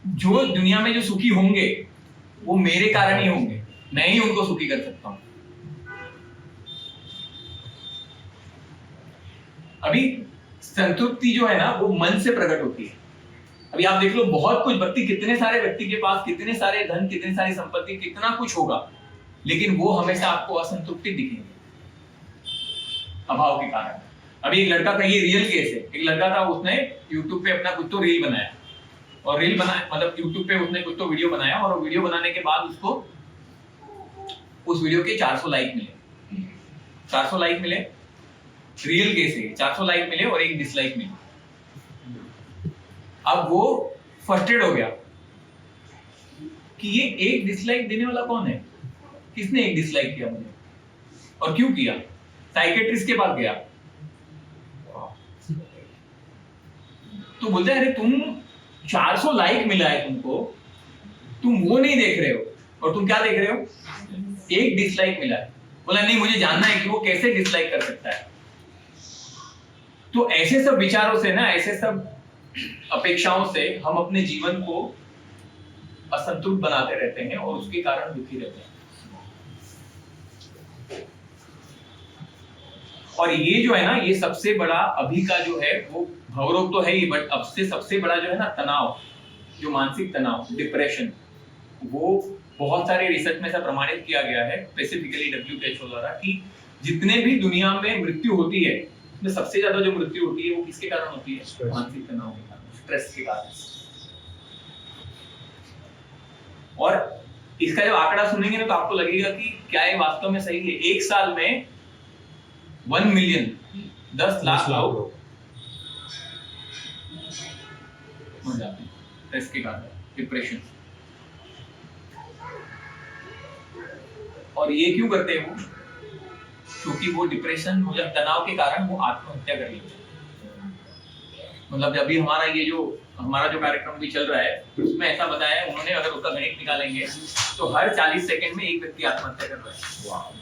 जो दुनिया में जो सुखी होंगे वो मेरे कारण ही होंगे, मैं ही उनको सुखी कर सकता हूं। अभी संतुष्टि जो है ना वो मन से प्रकट होती है। अभी आप देख लो बहुत कुछ कितने सारे व्यक्ति के पास कितने सारे धन, कितनी सारी संपत्ति, कितना कुछ होगा, लेकिन वो हमेशा आपको असंतुष्टि दिखेंगे अभाव के कारण। अभी एक लड़का का, ये रियल केस है, एक लड़का था, उसने YouTube पे अपना कुछ तो रील बनाया और रील बनाया मतलब YouTube पे उसने कुछ तो वीडियो बनाया और वीडियो बनाने के बाद उसको उस वीडियो के 400 लाइक मिले। 400 लाइक मिले, रियल केस है, 400 लाइक मिले और 1 डिसलाइक मिले। अब वो फ्रस्ट्रेट हो गया कि ये 1 डिसलाइक देने वाला कौन है, किसने 1 डिसलाइक किया मुझे और क्यों किया। साइकेट्रिस्ट के पास गया तो बोलते हैं अरे तुम 400 लाइक मिला है तुमको, तुम वो नहीं देख रहे हो और तुम क्या देख रहे हो, 1 डिसलाइक मिला है। बोला नहीं, मुझे जानना है कि वो कैसे डिसलाइक कर सकता है। तो ऐसे सब विचारों से ना, ऐसे सब अपेक्षाओं से हम अपने जीवन को असंतुष्ट बनाते रहते हैं और उसके कारण दुखी रहते हैं। और ये जो है ना, ये सबसे बड़ा अभी का जो है वो भवरोग तो है ही, बट अब से सबसे बड़ा जो है ना तनाव, जो मानसिक तनाव, डिप्रेशन, वो बहुत सारे रिसर्च में ऐसा प्रमाणित किया गया है, स्पेसिफिकली WHO द्वारा, कि जितने भी दुनिया में मृत्यु होती है उसमें सबसे ज्यादा जो मृत्यु होती है वो किसके कारण होती है, मानसिक तनाव के कारण, स्ट्रेस के कारण। और इसका जब आंकड़ा सुनेंगे ना तो आपको लगेगा कि क्या ये वास्तव में सही है। 1 साल में 1 मिलियन 10 लाख लोग हो जाते हैं स्ट्रेस के कारण, डिप्रेशन। और ये क्यों करते हैं वो? क्योंकि वो डिप्रेशन हो जाए, तनाव के कारण वो आत्महत्या कर लेते हैं। मतलब जब भी हमारा जो कार्यक्रम भी चल रहा है उसमें ऐसा बताया है उन्होंने, अगर उसका गणित निकालेंगे तो हर 40 सेकंड में एक व्यक्ति आत्महत्या कर रहा है। वाह।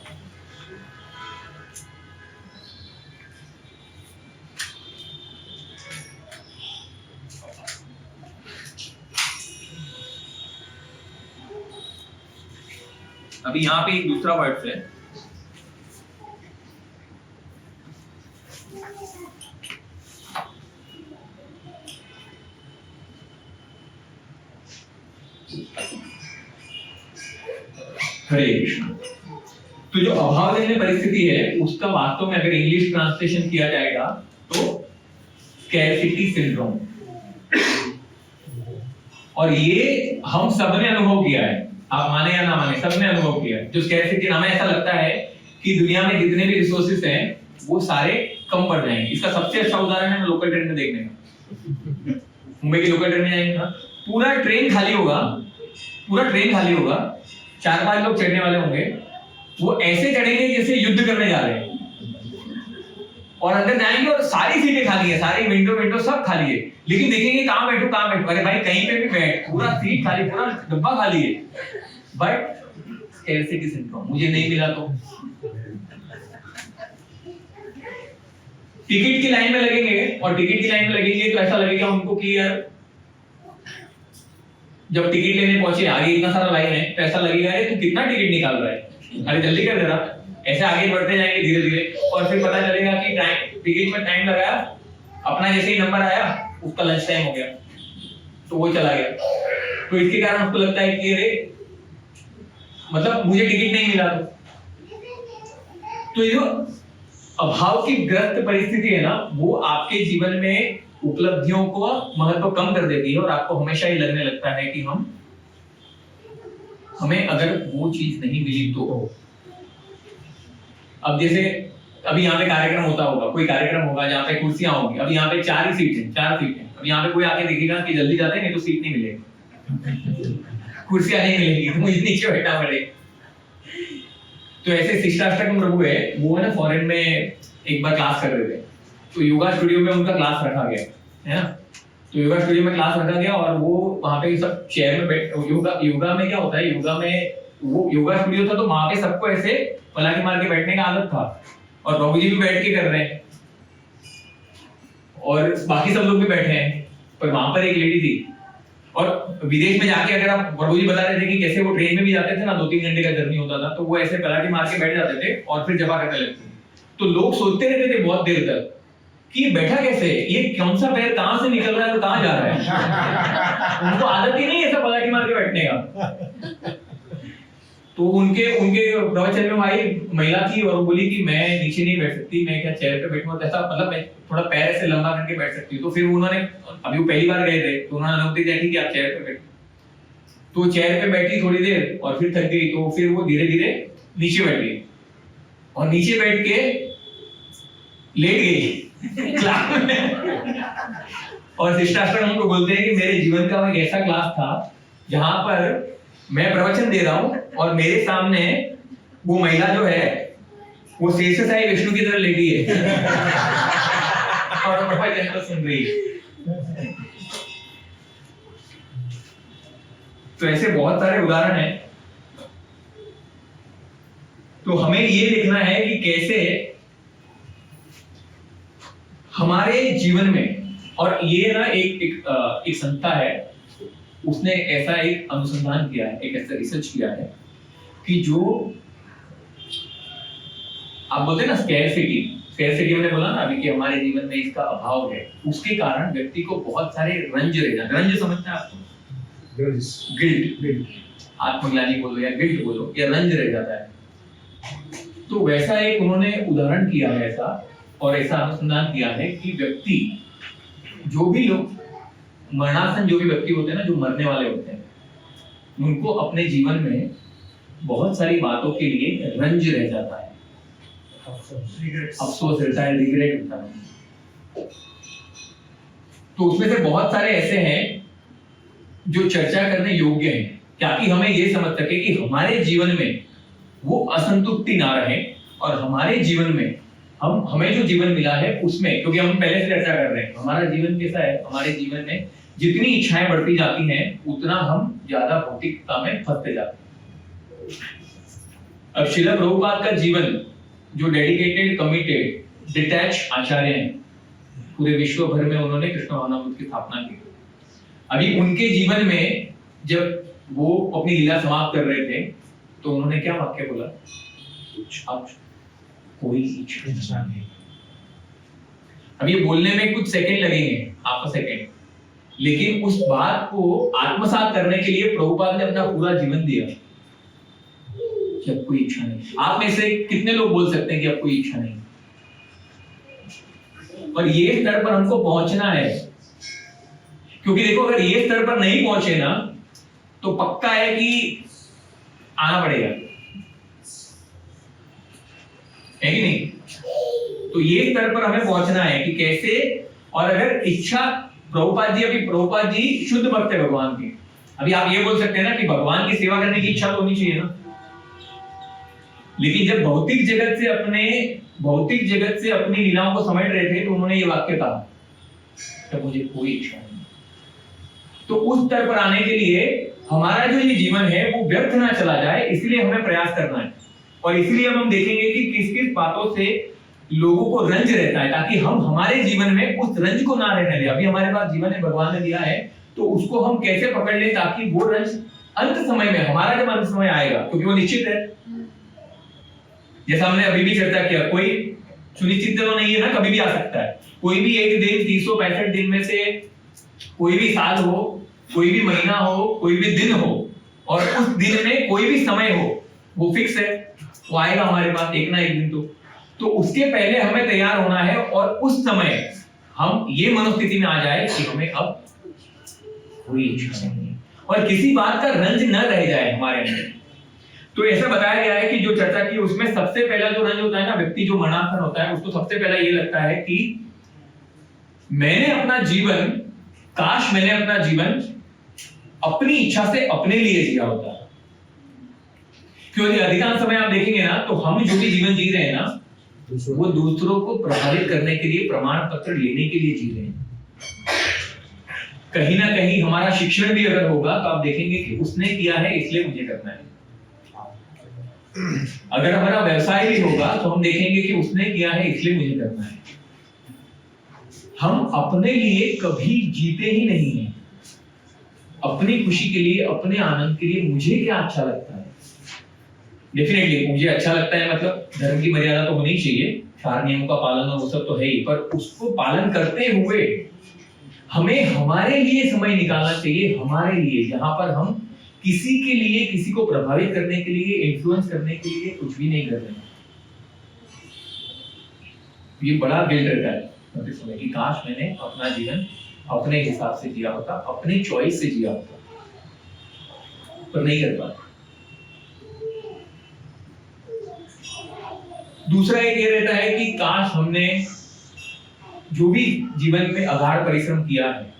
अभी यहाँ पे एक दूसरा वर्ड है, हरे कृष्ण। तो जो अभाव जन्य परिस्थिति है उसका वास्तव में अगर इंग्लिश ट्रांसलेशन किया जाएगा तो स्कैरसिटी सिंड्रोम। और ये हम सबने अनुभव किया है, आप माने या ना माने, सबने अनुभव किया है। जो स्कैरसिटी नाम है, ऐसा लगता है कि दुनिया में जितने भी रिसोर्सेस हैं वो सारे कम पड़ जाएंगे। इसका सबसे अच्छा उदाहरण है लोकल ट्रेन में देखने का। मुंबई की लोकल ट्रेन में जाएंगे ना, पूरा ट्रेन खाली होगा, पूरा ट्रेन खाली होगा, 4-5 लोग चढ़ने वाले होंगे, वो ऐसे चढ़ेंगे जैसे युद्ध करने जा रहे हैं। और अंदर जाएंगे और सारी सीटें खाली है, सारी विंडो सब खाली है, लेकिन देखेंगे कहां बैठो। अरे भाई कहीं पे भी बैठ, पूरा सीट खाली, पूरा डब्बा खाली है। बट स्कैरसिटी सिंड्रोम, मुझे नहीं मिला तो। टिकट की लाइन में लगेंगे और टिकट की लाइन में लगेंगे तो ऐसा लगेगा उनको कि यार जब टिकट लेने पहुंचे आगे इतना सारा लाइन है तो ऐसा लगेगा अरे तू कितना टिकट निकाल रहा है, अरे जल्दी कर जरा। ऐसे आगे बढ़ते जाएंगे धीरे धीरे और फिर पता चलेगा कि टिकट में टाइम लगाया, अपना जैसे ही नंबर आया उसका लंच टाइम हो गया तो वो चला गया। तो इसके कारण उसको लगता है कि अरे मतलब मुझे टिकट नहीं मिला। तो ये जो अभाव की ग्रस्त परिस्थिति है ना, वो आपके जीवन में उपलब्धियों को महत्व कम कर देती है और आपको हमेशा ही लगने लगता है कि हमें अगर वो चीज नहीं मिली तो। अब जैसे अभी यहाँ पे कार्यक्रम होता होगा, कोई कार्यक्रम होगा जहाँ पे कुर्सियां होंगी, अब यहाँ पे 4 सीट है। अब यहाँ पे कोई आके देखेगा कि जल्दी जाते हैं नहीं तो सीट नहीं मिलेगी, कुर्सियां नहीं मिलेगी तो मुझे नीचे बैठना पड़ेगा। तो ऐसे शिष्टाष्टकम प्रभु है, वो ना फॉरेन में एक बार क्लास कर रहे थे, तो योगा स्टूडियो में उनका क्लास रखा गया है ना। तो योगा स्टूडियो में क्लास रखा गया और वो वहां पे सब चेयर में बैठ, योगा में क्या होता है, योगा में वो योगा स्टूडियो था तो वहां पे सबको ऐसे पलाटी मार के बैठने का आदत था और प्रभु जी भी बैठ के कर रहे हैं और बाकी सब लोग भी बैठे हैं। पर वहां पर एक लेडी थी और विदेश में जाके अगर आप, प्रभु जी बता रहे थे कि कैसे वो ट्रेन में भी जाते थे ना, 2-3 घंटे का जर्नी होता था, तो वो ऐसे पलाटी मार के बैठ जाते थे और फिर जपा करने लगते थे। तो लोग सोचते रहते थे बहुत देर तक कि ये बैठा कैसे, ये कौन सा पैर कहां से निकल रहा है और कहां जा रहा है। उनको आदत ही नहीं ऐसा पलाटी मार के बैठने का। तो उनके प्रवचन में भाई महिला थी और वो बोली कि मैं नीचे नहीं बैठ सकती, मैं क्या चेयर पे बैठूं, ऐसा मतलब मैं थोड़ा पैर ऐसे लंबा करके बैठ सकती हूँ। तो फिर उन्होंने, अभी वो पहली बार गए थे तो उन्होंने अनुमति दी कि आप चेयर पे बैठो। तो चेयर पे बैठी थोड़ी देर और फिर थक गई तो फिर वो धीरे धीरे नीचे बैठ गई और नीचे बैठ के लेट गई और शिष्टाष्टकम हमको बोलते हैं कि मेरे जीवन का एक ऐसा क्लास था जहां पर मैं प्रवचन दे रहा हूं और मेरे सामने वो महिला जो है वो शेष साई विष्णु की तरह लेटी है और प्रवचन को सुन रही है। तो ऐसे बहुत सारे उदाहरण हैं। तो हमें ये देखना है कि कैसे हमारे जीवन में, और ये ना एक संस्था है, उसने ऐसा एक अनुसंधान किया है, एक ऐसा रिसर्च किया है कि जो आप बोलते हैं ना स्कैरसिटी मैंने बोला ना अभी कि हमारे जीवन में इसका अभाव है, उसके कारण व्यक्ति को बहुत सारे रंज रह जाते हैं। रंज समझते हैं आपको? गिल्ट, आत्मग्लानि बोलो या गिल्ट बोलो, या रंज रह जाता है। तो वैसा एक उन्होंने उदाहरण किया है ऐसा, और ऐसा अनुसंधान किया है कि व्यक्ति, जो भी लोग मरणासन, जो भी व्यक्ति होते हैं ना, जो मरने वाले होते हैं, उनको अपने जीवन में बहुत सारी बातों के लिए रंज रह जाता है, अफसोस रहता है, रिग्रेट होता है। तो उसमें से बहुत सारे ऐसे हैं जो चर्चा करने योग्य हैं, ताकि हमें ये समझ सके कि हमारे जीवन में वो असंतुष्टि ना रहे और हमारे जीवन में हमें जो जीवन मिला है उसमें, क्योंकि हम पहले से चर्चा कर रहे हैं हमारा जीवन कैसा है, हमारे जीवन में जितनी इच्छाएं बढ़ती जाती हैं उतना हम ज्यादा भौतिकता में फंसते जाते हैं। अब श्रील प्रभुपाद का जीवन, जो डेडिकेटेड, कमिटेड, डिटैच आचार्य हैं, पूरे विश्व भर में उन्होंने कृष्ण भावनामृत की स्थापना की। अभी उनके जीवन में जब वो अपनी लीला समाप्त कर रहे थे तो उन्होंने क्या वाक्य बोला? अब कोई इच्छा नहीं। अब ये बोलने में कुछ सेकंड लगेंगे, हाफ सेकंड, लेकिन उस बात को आत्मसात करने के लिए प्रभुपाद ने अपना पूरा जीवन दिया कि अब कोई इच्छा नहीं। आप में से कितने लोग बोल सकते हैं कि अब कोई इच्छा नहीं? और ये स्तर पर हमको पहुंचना है, क्योंकि देखो अगर ये स्तर पर नहीं पहुंचे ना तो पक्का है कि आना पड़ेगा, है कि नहीं? तो ये स्तर पर हमें पहुंचना है कि कैसे, और अगर इच्छा, प्रभुपाद जी शुद्ध भक्त है भगवान के। अभी आप ये बोल सकते हैं ना कि भगवान की सेवा करने की इच्छा तो होनी चाहिए ना, लेकिन जब भौतिक जगत से अपनी लीलाओं को समेट रहे थे तो उन्होंने ये वाक्य कहा, तब मुझे कोई इच्छा नहीं। तो उस स्तर पर आने के लिए हमारा जो ये जीवन है वो व्यर्थ ना चला जाए, इसलिए हमें प्रयास करना है। और इसलिए हम देखेंगे कि किस किस बातों से लोगों को रंज रहता है, ताकि हम हमारे जीवन में उस रंज को ना रहने दें। अभी हमारे पास जीवन है, भगवान ने दिया है, तो उसको हम कैसे पकड़ लें ताकि वो रंज अंत समय में, हमारा जब अंत समय आएगा, क्योंकि वो निश्चित है, जैसा हमने अभी भी चर्चा किया, कोई सुनिश्चित तो नहीं है ना, कभी भी आ सकता है। कोई भी एक दिन 365 दिन में से कोई भी साल हो, कोई भी महीना हो, कोई भी दिन हो, और उस दिन में कोई भी समय हो, वो फिक्स है, वो आएगा हमारे पास एक ना एक दिन। तो उसके पहले हमें तैयार होना है, और उस समय हम ये मनोस्थिति में आ जाए कि हमें अब कोई इच्छा नहीं है और किसी बात का रंज न रह जाए हमारे अंदर। तो ऐसा बताया गया है कि जो चर्चा की उसमें सबसे पहला जो रंज होता है ना, व्यक्ति जो मरणासन होता है, उसको सबसे पहला ये लगता है कि मैंने अपना जीवन, काश मैंने अपना जीवन अपनी इच्छा से अपने लिए जिया होता। क्योंकि अधिकांश समय आप देखेंगे ना, तो हम जो भी जीवन जी रहे हैं ना, वो दूसरों को प्रभावित करने के लिए, प्रमाण पत्र लेने के लिए जी रहे हैं। कहीं ना कहीं हमारा शिक्षण भी अगर होगा तो आप देखेंगे कि उसने किया है इसलिए मुझे करना है। अगर हमारा व्यवसाय भी होगा तो हम देखेंगे कि उसने किया है इसलिए मुझे करना है। हम अपने लिए कभी जीते ही नहीं हैं। अपनी खुशी के लिए, अपने आनंद के लिए मुझे क्या अच्छा लगता है, डेफिनेटली मुझे अच्छा लगता है, मतलब धर्म की मर्यादा तो होनी चाहिए, 4 नियमों का पालन और वो सब तो है ही, पर उसको पालन करते हुए हमें हमारे लिए समय निकालना चाहिए, हमारे लिए, जहां पर हम किसी के लिए, किसी को प्रभावित करने के लिए, इन्फ्लुएंस करने के लिए कुछ भी नहीं कर रहे हैं। ये बड़ा गिल्ट रहता है इस समय कि काश मैंने अपना जीवन अपने हिसाब से जिया होता, अपनी चॉइस से जिया होता, पर नहीं कर पाते। दूसरा एक ये रहता है कि काश हमने जो भी जीवन में अगाध परिश्रम किया है,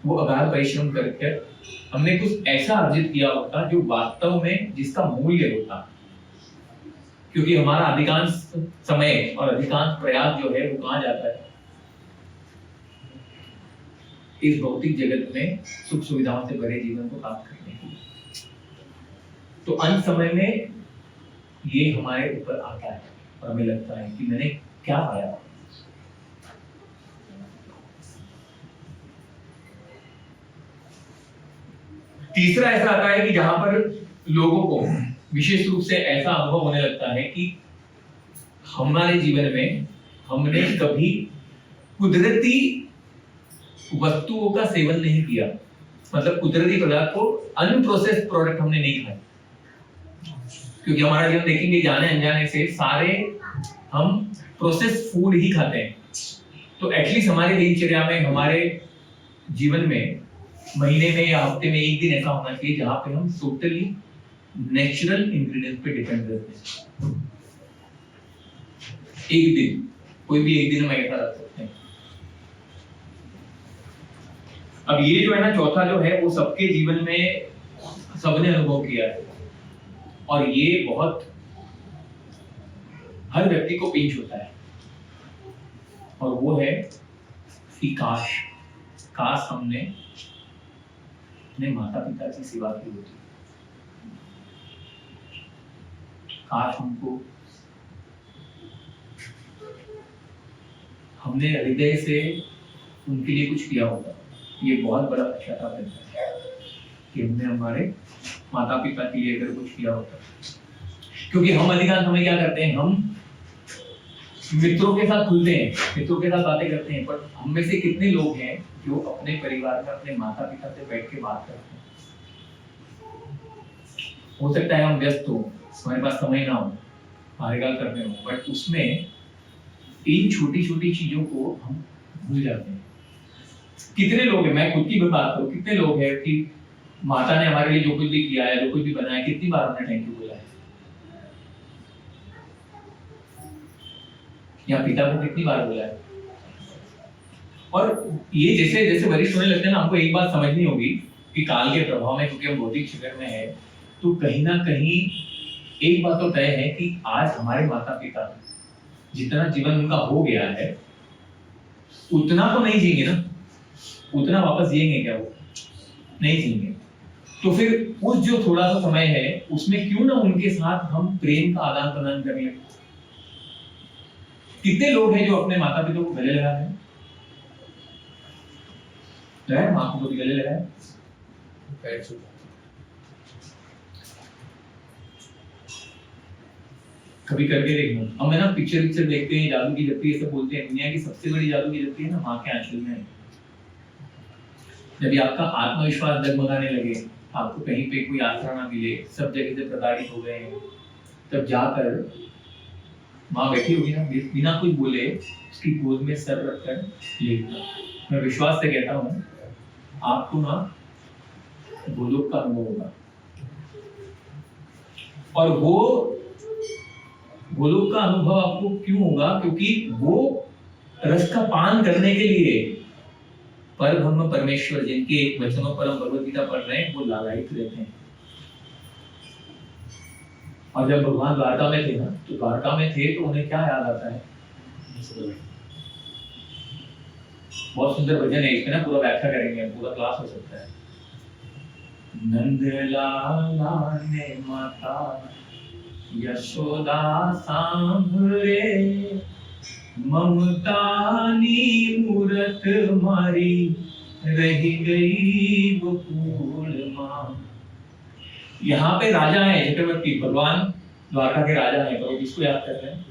वो अगाध परिश्रम करके हमने कुछ ऐसा अर्जित किया होता जो वास्तव में जिसका मूल्य होता। क्योंकि हमारा अधिकांश समय और अधिकांश प्रयास जो है वो कहां जाता है, इस भौतिक जगत में सुख सुविधाओं से भरे जीवन को प्राप्त करने के लिए। तो अंत समय में ये हमारे ऊपर आता है और हमें लगता है कि मैंने क्या पाया। तीसरा ऐसा आता है कि जहां पर लोगों को विशेष रूप से ऐसा अनुभव होने लगता है कि हमारे जीवन में हमने कभी कुदरती वस्तुओं का सेवन नहीं किया, मतलब कुदरती पदार्थ को, अनप्रोसेस्ड प्रोडक्ट हमने नहीं खाए। क्योंकि हमारा जीवन देखेंगे जाने अनजाने से सारे हम प्रोसेस्ड फूड ही खाते हैं। तो एटलीस्ट हमारे दिनचर्या में, हमारे जीवन में महीने में या हफ्ते में एक दिन ऐसा होना चाहिए जहां पे हम टोटली नेचुरल इंग्रेडिएंट्स पे डिपेंड रहते हैं। एक दिन, कोई भी एक दिन हम ऐसा रख सकते हैं। अब ये जो है ना, चौथा जो है वो सबके जीवन में सबने अनुभव किया है, और ये बहुत हर व्यक्ति को पिंच होता है, और वो है कि काश हमने अपने माता पिता की सेवा की होती, काश हमने हृदय से उनके लिए कुछ किया होता। ये बहुत बड़ा पश्चाताप रहता है कि हमने हमारे माता पिता के लिए अगर कुछ किया होता। क्योंकि हम अधिकांश समय क्या करते हैं, हम मित्रों के साथ खुलते हैं, मित्रों के साथ बातें करते हैं, पर हम में से कितने लोग हैं जो अपने परिवार में अपने माता पिता से बैठ के बात करते हैं। हो सकता है हम व्यस्त हो, हमारे पास समय ना हो, कार्यकाल करने हो, बट उसमें इन छोटी छोटी चीजों को हम भूल जाते हैं। कितने लोग हैं, मैं खुद की भी बात करूं, कितने लोग हैं कि माता ने हमारे लिए जो कुछ भी किया है, जो कुछ भी बनाया, कितनी बार हमने थैंक यू बोला है, या पिता को कितनी बार बोला है। और ये जैसे जैसे वरिष्ठ होने लगते हैं ना, हमको एक बात समझनी होगी कि काल के प्रभाव में, क्योंकि हम भौतिक जगत में है, तो कहीं ना कहीं एक बात तो तय है कि आज हमारे माता पिता जितना जीवन उनका हो गया है उतना तो नहीं जिएंगे ना, उतना वापस जिएंगे क्या, वो नहीं जिएंगे। तो फिर उस जो थोड़ा सा समय है उसमें क्यों ना उनके साथ हम प्रेम का आदान प्रदान कर लें। कितने लोग हैं जो अपने माता पिता को गले लगा रहे हैं, लगाए, आंखों को भी गले लगाए, पैर छू कभी करके देखना। अब मैं ना पिक्चर देखते हैं जादू की जप्ती ये सब बोलते हैं, दुनिया की सबसे बड़ी जादू की जप्ती है ना माँ के आंचल में है। जब आपका आत्मविश्वास डगमगाने लगे, आपको कहीं पे कोई आसरा ना मिले, सब जगह से प्रताड़ित हो गए हैं, तब जाकर माँ बैठी होगी ना, बिना कुछ बोले उसकी गोद में सर रखकर लेटना। मैं विश्वास से कहता हूँ आपको ना गोलोक का अनुभव होगा। और वो गोलोक का अनुभव आपको क्यों होगा? क्योंकि वो रस का पान करने के लिए परब्रह्म परमेश्वर जिनके वचनों पर हम भगवद गीता पढ़ रहे हैं वो लालायित रहते हैं। और जब भगवान द्वारका में थे ना, तो द्वारका में थे तो उन्हें क्या याद आता है? बहुत सुंदर भजन है, इसमें ना पूरा व्याख्या करेंगे, पूरा क्लास हो सकता है। नंद लाला ने माता यशोदा सांभरे, ममतानी मूरत मारी रही गई गोकुल माँ। यहाँ पे राजा है चक्रवर्ती, भगवान द्वारका के राजा है, पर वो किसको याद कर रहे हैं?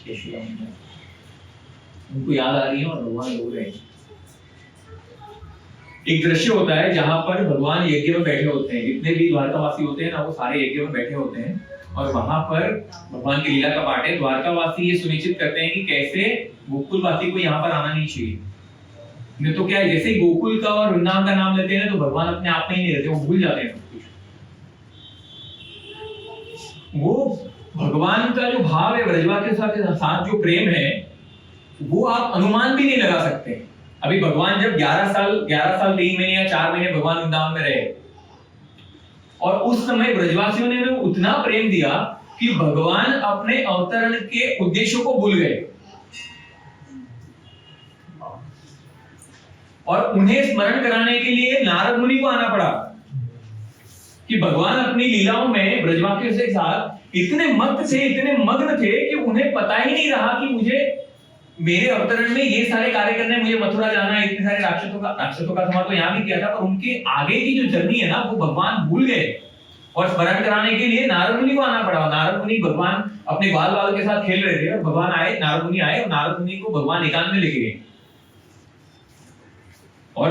केशव। उनको याद आ रही है और भगवान रो रहे हैं। एक दृश्य होता है जहां पर भगवान यज्ञ में बैठे होते हैं, जितने भी द्वारकावासी होते हैं ना वो सारे यज्ञ में बैठे होते हैं, और वहां पर भगवान की लीला का पाठ है। द्वारकावासी ये सुनिश्चित करते हैं कि कैसे गोकुलवासी को यहाँ पर आना नहीं चाहिए। नहीं तो क्या है, जैसे ही गोकुल का और वृंदावन का नाम लेते हैं तो भगवान अपने आप में ही नहीं रहते, वो भूल जाते हैं सब कुछ। वो भगवान का जो भाव है, ब्रजवासी के साथ जो प्रेम है, वो आप अनुमान भी नहीं लगा सकते। अभी भगवान जब 11 साल 3 महीने या 4 महीने भगवान वृंदावन में रहे, और उस समय ब्रजवासियों ने उतना प्रेम दिया कि भगवान अपने अवतरण के उद्देश्यों को भूल गए, और उन्हें स्मरण कराने के लिए नारद मुनि को आना पड़ा। कि भगवान अपनी लीलाओं में ब्रजवासियों के साथ इतने मस्त थे, इतने मग्न थे कि उन्हें पता ही नहीं रहा कि मुझे मेरे अवतरण में ये सारे कार्य करने, मुझे मथुरा जाना है, इतने सारे राक्षसों का संहार तो यहाँ भी किया था, पर उनके आगे की जो जर्नी है ना वो भगवान भूल गए, और स्मरण कराने के लिए नारद मुनि को आना पड़ा। नारद मुनि भगवान अपने बाल के साथ खेल रहे थे, और भगवान आए, नारद मुनि आए, और नारद मुनि को भगवान एकांत में लेके गए। और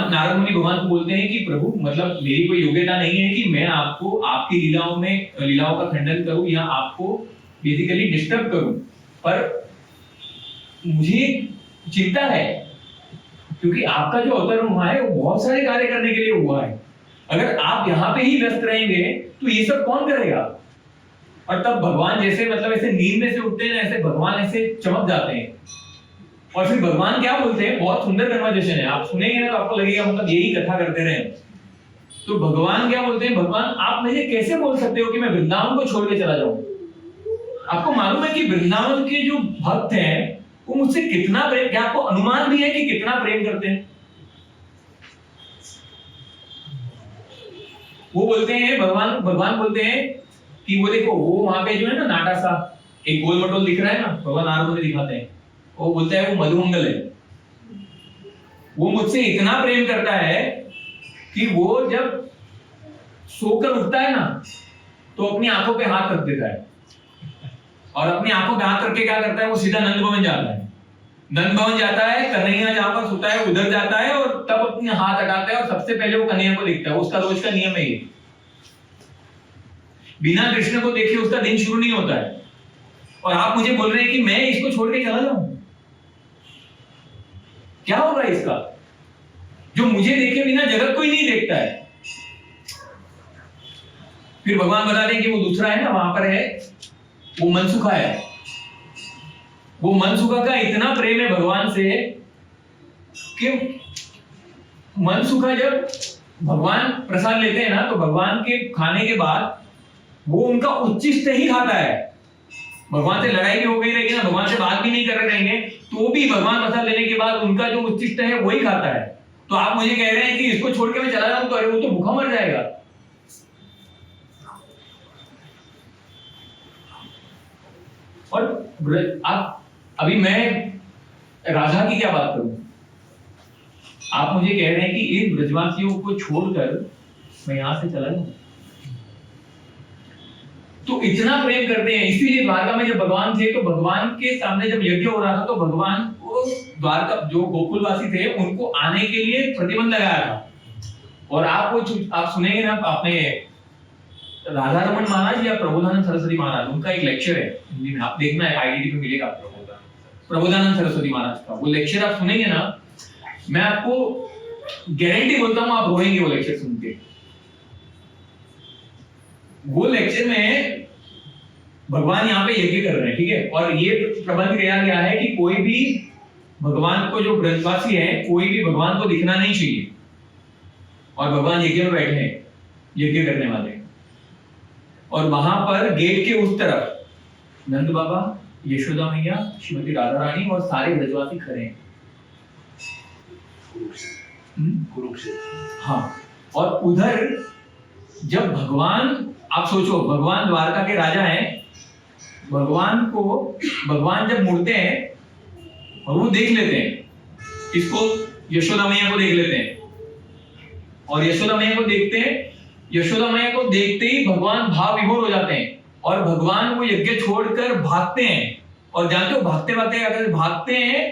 नारद मुनि भगवान को बोलते हैं कि प्रभु, मतलब मेरी कोई योग्यता नहीं है कि मैं आपको आपकी लीलाओं का खंडन करूं या आपको बेसिकली डिस्टर्ब करूं, पर मुझे चिंता है क्योंकि आपका जो अवतरण हुआ है वो बहुत सारे कार्य करने के लिए हुआ है। अगर आप यहाँ पे ही व्यस्त रहेंगे तो ये सब कौन करेगा? और तब भगवान जैसे मतलब ऐसे नींद में से उठते हैं, ऐसे भगवान ऐसे चमक जाते हैं, और फिर भगवान क्या बोलते हैं, बहुत सुंदर कन्वर्सेशन है, आप सुनेंगे ना तो आपको लगेगा मतलब यही कथा करते रहे। तो भगवान क्या बोलते हैं, भगवान आप मुझे कैसे बोल सकते हो कि मैं वृंदावन को छोड़ के चला जाऊं? आपको मालूम है कि वृंदावन के जो भक्त हैं वो मुझसे कितना प्रेम, क्या आपको अनुमान भी है कि कितना प्रेम करते हैं? वो बोलते हैं, भगवान बोलते हैं कि वो देखो, वो वहां पे जो है ना नाटा सा एक गोल मटोल दिख रहा है ना, भगवान नारद मुनि दिखाते हैं, वो बोलता है वो मधुमंगल है। वो मुझसे इतना प्रेम करता है कि वो जब सोकर उठता है ना तो अपनी आंखों पे हाथ रख देता है, और अपनी आंखों पे हाथ रख के क्या करता है, वो सीधा नंद भवन जाता है। नंद भवन जाता है, कन्हैया जहां पर सोता है उधर जाता है, और तब अपने हाथ हटाता है, और सबसे पहले वो कन्हैया को देखता है। उसका रोज का नियम है ये, बिना कृष्ण को देखे उसका दिन शुरू नहीं होता है। और आप मुझे बोल रहे हैं कि मैं इसको छोड़ के चला जाऊं? क्या होगा इसका? जो मुझे देखे बिना जगत को ही नहीं देखता है। फिर भगवान बताते हैं कि वो दूसरा है ना, वहां पर है वो मनसुखा है। वो मनसुखा का इतना प्रेम है भगवान से कि मनसुखा जब भगवान प्रसाद लेते हैं ना तो भगवान के खाने के बाद वो उनका उच्चिष्ट ही खाता है। भगवान से लड़ाई भी हो गई रहेगी ना, भगवान से बात भी नहीं कर रहे रहेंगे, तो भी भगवान प्रसाद लेने के बाद उनका जो उच्चिष्ट है वही खाता है। तो आप मुझे कह रहे हैं कि इसको छोड़ के मैं चला जाऊं तो अरे वो तो भूखा मर जाएगा। और आप अभी मैं राधा की क्या बात करूं? आप मुझे कह रहे हैं कि इन ब्रजवासियों को छोड़कर मैं यहाँ से चला जाऊं? तो इतना प्रेम करते हैं। इसीलिए द्वारका में जब भगवान थे तो भगवान के सामने जब यज्ञ हो रहा था तो भगवान को द्वारका जो गोकुलवासी थे उनको आने के लिए प्रतिबंध लगाया था। और आप सुनेंगे ना अपने राधा रमन महाराज या प्रबोधानंद सरस्वती महाराज, उनका एक लेक्चर है हिंदी में, आप देखना है IDD पे मिलेगा आपको, प्रबोधानंद सरस्वती महाराज का वो लेक्चर आप सुनेंगे ना, मैं आपको गारंटी बोलता हूँ आप रोएंगे वो लेक्चर सुन के। वो लेक्चर में भगवान यहाँ पे यज्ञ कर रहे हैं, ठीक है, और ये प्रबंध किया गया है कि कोई भी भगवान को, जो ब्रजवासी है, कोई भी भगवान को दिखना नहीं चाहिए। और भगवान यज्ञ में बैठे हैं, यज्ञ करने वाले, और वहां पर गेट के उस तरफ नंद बाबा, यशोदा मैया, श्रीमती राधा रानी और सारे ब्रजवासी खड़े हैं। हाँ, और उधर जब भगवान, आप सोचो भगवान द्वारका के राजा हैं, भगवान जब मुड़ते हैं और वो देख लेते हैं, इसको यशोदा मैया को देख लेते हैं, और यशोदा मैया को देखते हैं, यशोदा मैया को देखते ही भगवान भाव विभोर हो जाते हैं और भगवान वो यज्ञ छोड़कर भागते हैं। और जानते हो भागते भागते अगर भागते हैं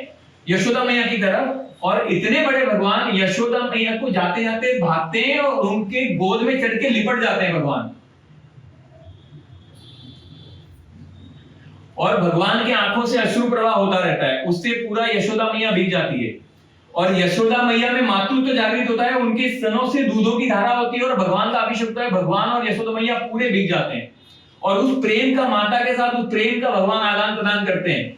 यशोदा मैया की तरफ, और इतने बड़े भगवान यशोदा मैया को जाते जाते भागते हैं और उनके गोद में चढ़ के लिपट जाते हैं भगवान। और भगवान की आंखों से अश्रु प्रवाह होता रहता है, उससे पूरा यशोदा मैया भीग जाती है। और यशोदा मैया में मातृत्व जागृत होता है, उनके स्तनों से दूधों की धारा होती है और भगवान का अभिषेक होता है। भगवान और यशोदा मैया पूरे भीग जाते हैं और उस प्रेम का माता के साथ, उस प्रेम का भगवान आदान प्रदान करते हैं।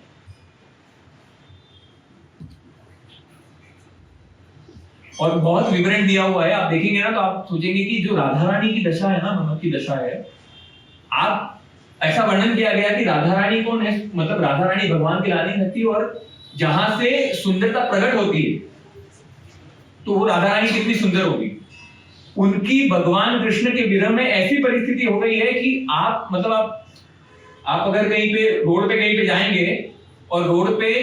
और बहुत विवरण दिया हुआ है, आप देखेंगे ना तो आप सोचेंगे कि जो राधा रानी की दशा है ना, मनोज की दशा है, आप ऐसा वर्णन किया गया कि राधा रानी कौन है, मतलब राधा रानी भगवान की रानी रहती है और जहां से सुंदरता प्रकट होती है तो वो राधा रानी कितनी सुंदर होगी। उनकी भगवान कृष्ण के विरह में ऐसी परिस्थिति हो गई है कि आप अगर कहीं पे रोड पे कहीं पे जाएंगे और रोड पे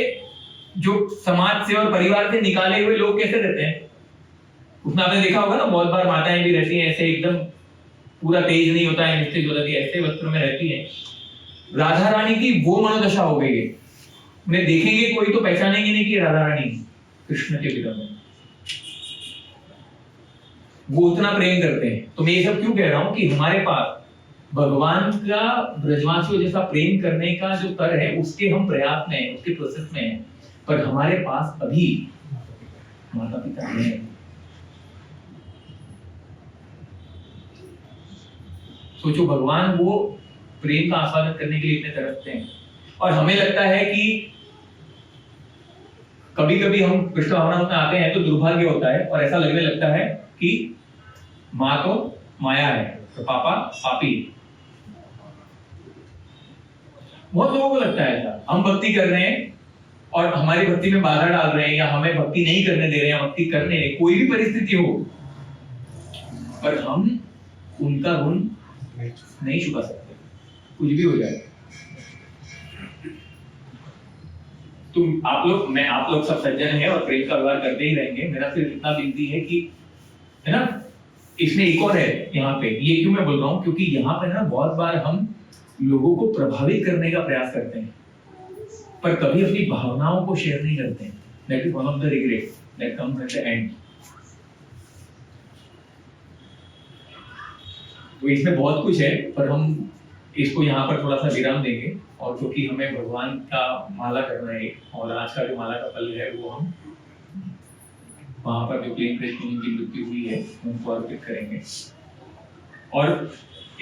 जो समाज से और परिवार से निकाले हुए लोग कैसे रहते हैं, उसमें आपने देखा होगा ना, बहुत बार माताएं भी रहती हैं ऐसे, एकदम पूरा तेज नहीं होता है, निश्चित होता है, ऐसे वस्त्रों में रहती हैं। राधा रानी की वो मनोदशा हो गई है, उन्हें देखेंगे कोई तो पहचानेंगे नहीं कि राधा रानी कृष्ण के विरह में, वो उतना प्रेम करते हैं। तो मैं ये सब क्यों कह रहा हूं कि हमारे पास भगवान का ब्रजवासियों जैसा प्रेम करने का जो कर है, उसके हम प्रयास में हैं, उसके प्रोसेस में हैं, पर हमारे पास अभी माता पिता नहीं है। सोचो भगवान वो प्रेम का आस्वादन करने के लिए इतने तरसते हैं। और हमें लगता है कि कभी कभी हम कृष्ण भावना में आते हैं तो दुर्भाग्य होता है और ऐसा लगने लगता है कि माँ तो माया है तो पापा पापी। बहुत लोगों को लगता है ऐसा, हम भक्ति कर रहे हैं और हमारी भक्ति में बाधा डाल रहे हैं या हमें भक्ति नहीं करने दे रहे हैं, भक्ति करने, कोई भी परिस्थिति हो, पर हम उनका ऋण नहीं चुका सकते, कुछ भी हो जाए। तो आप लोग सब सज्जन हैं और प्रेम का व्यवहार करते ही रहेंगे। मेरा सिर्फ इतना विनती है कि, है ना, इसमें एक और है यहाँ पे, ये क्यों मैं बोल रहा हूँ, क्योंकि यहाँ पे ना बहुत बार हम लोगों को प्रभावित करने का प्रयास करते हैं पर कभी अपनी भावनाओं को शेयर नहीं करते हैं। That is one of the regret that comes at the end. तो इसमें बहुत कुछ है पर हम इसको यहाँ पर थोड़ा सा विराम देंगे, और क्योंकि हमें भगवान का माला करना है और आज का जो माला का फल है वो हम वहां पर जो प्लेन कृष्ण की मृत्यु हुई है उनको अर्पित करेंगे। और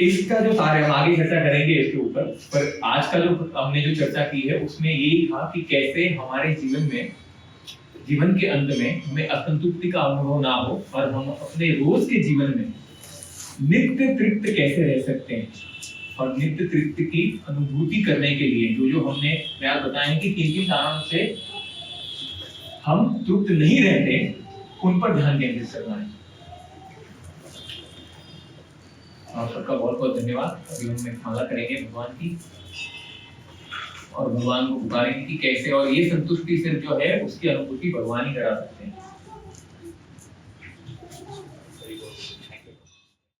इसका जो सारे हम आगे चर्चा करेंगे इसके ऊपर, पर आज का जो हमने जो चर्चा की है उसमें यही था कि कैसे हमारे जीवन के अंत में हमें असंतुष्टि का अनुभव ना हो और हम अपने रोज के जीवन में नित्य तृप्त कैसे रह सकते हैं। और नित्य तृप्त की अनुभूति करने के लिए जो हमने प्रयास बताए हैं कि किन कारणों से हम तृप्त नहीं रहते, उन पर ध्यान केंद्रित करना है। आप सबका बहुत बहुत धन्यवाद। अभी हम माला करेंगे भगवान की और भगवान को पुकारेंगे कि कैसे, और ये संतुष्टि सिर्फ जो है उसकी अनुभूति भगवान ही करा सकते हैं।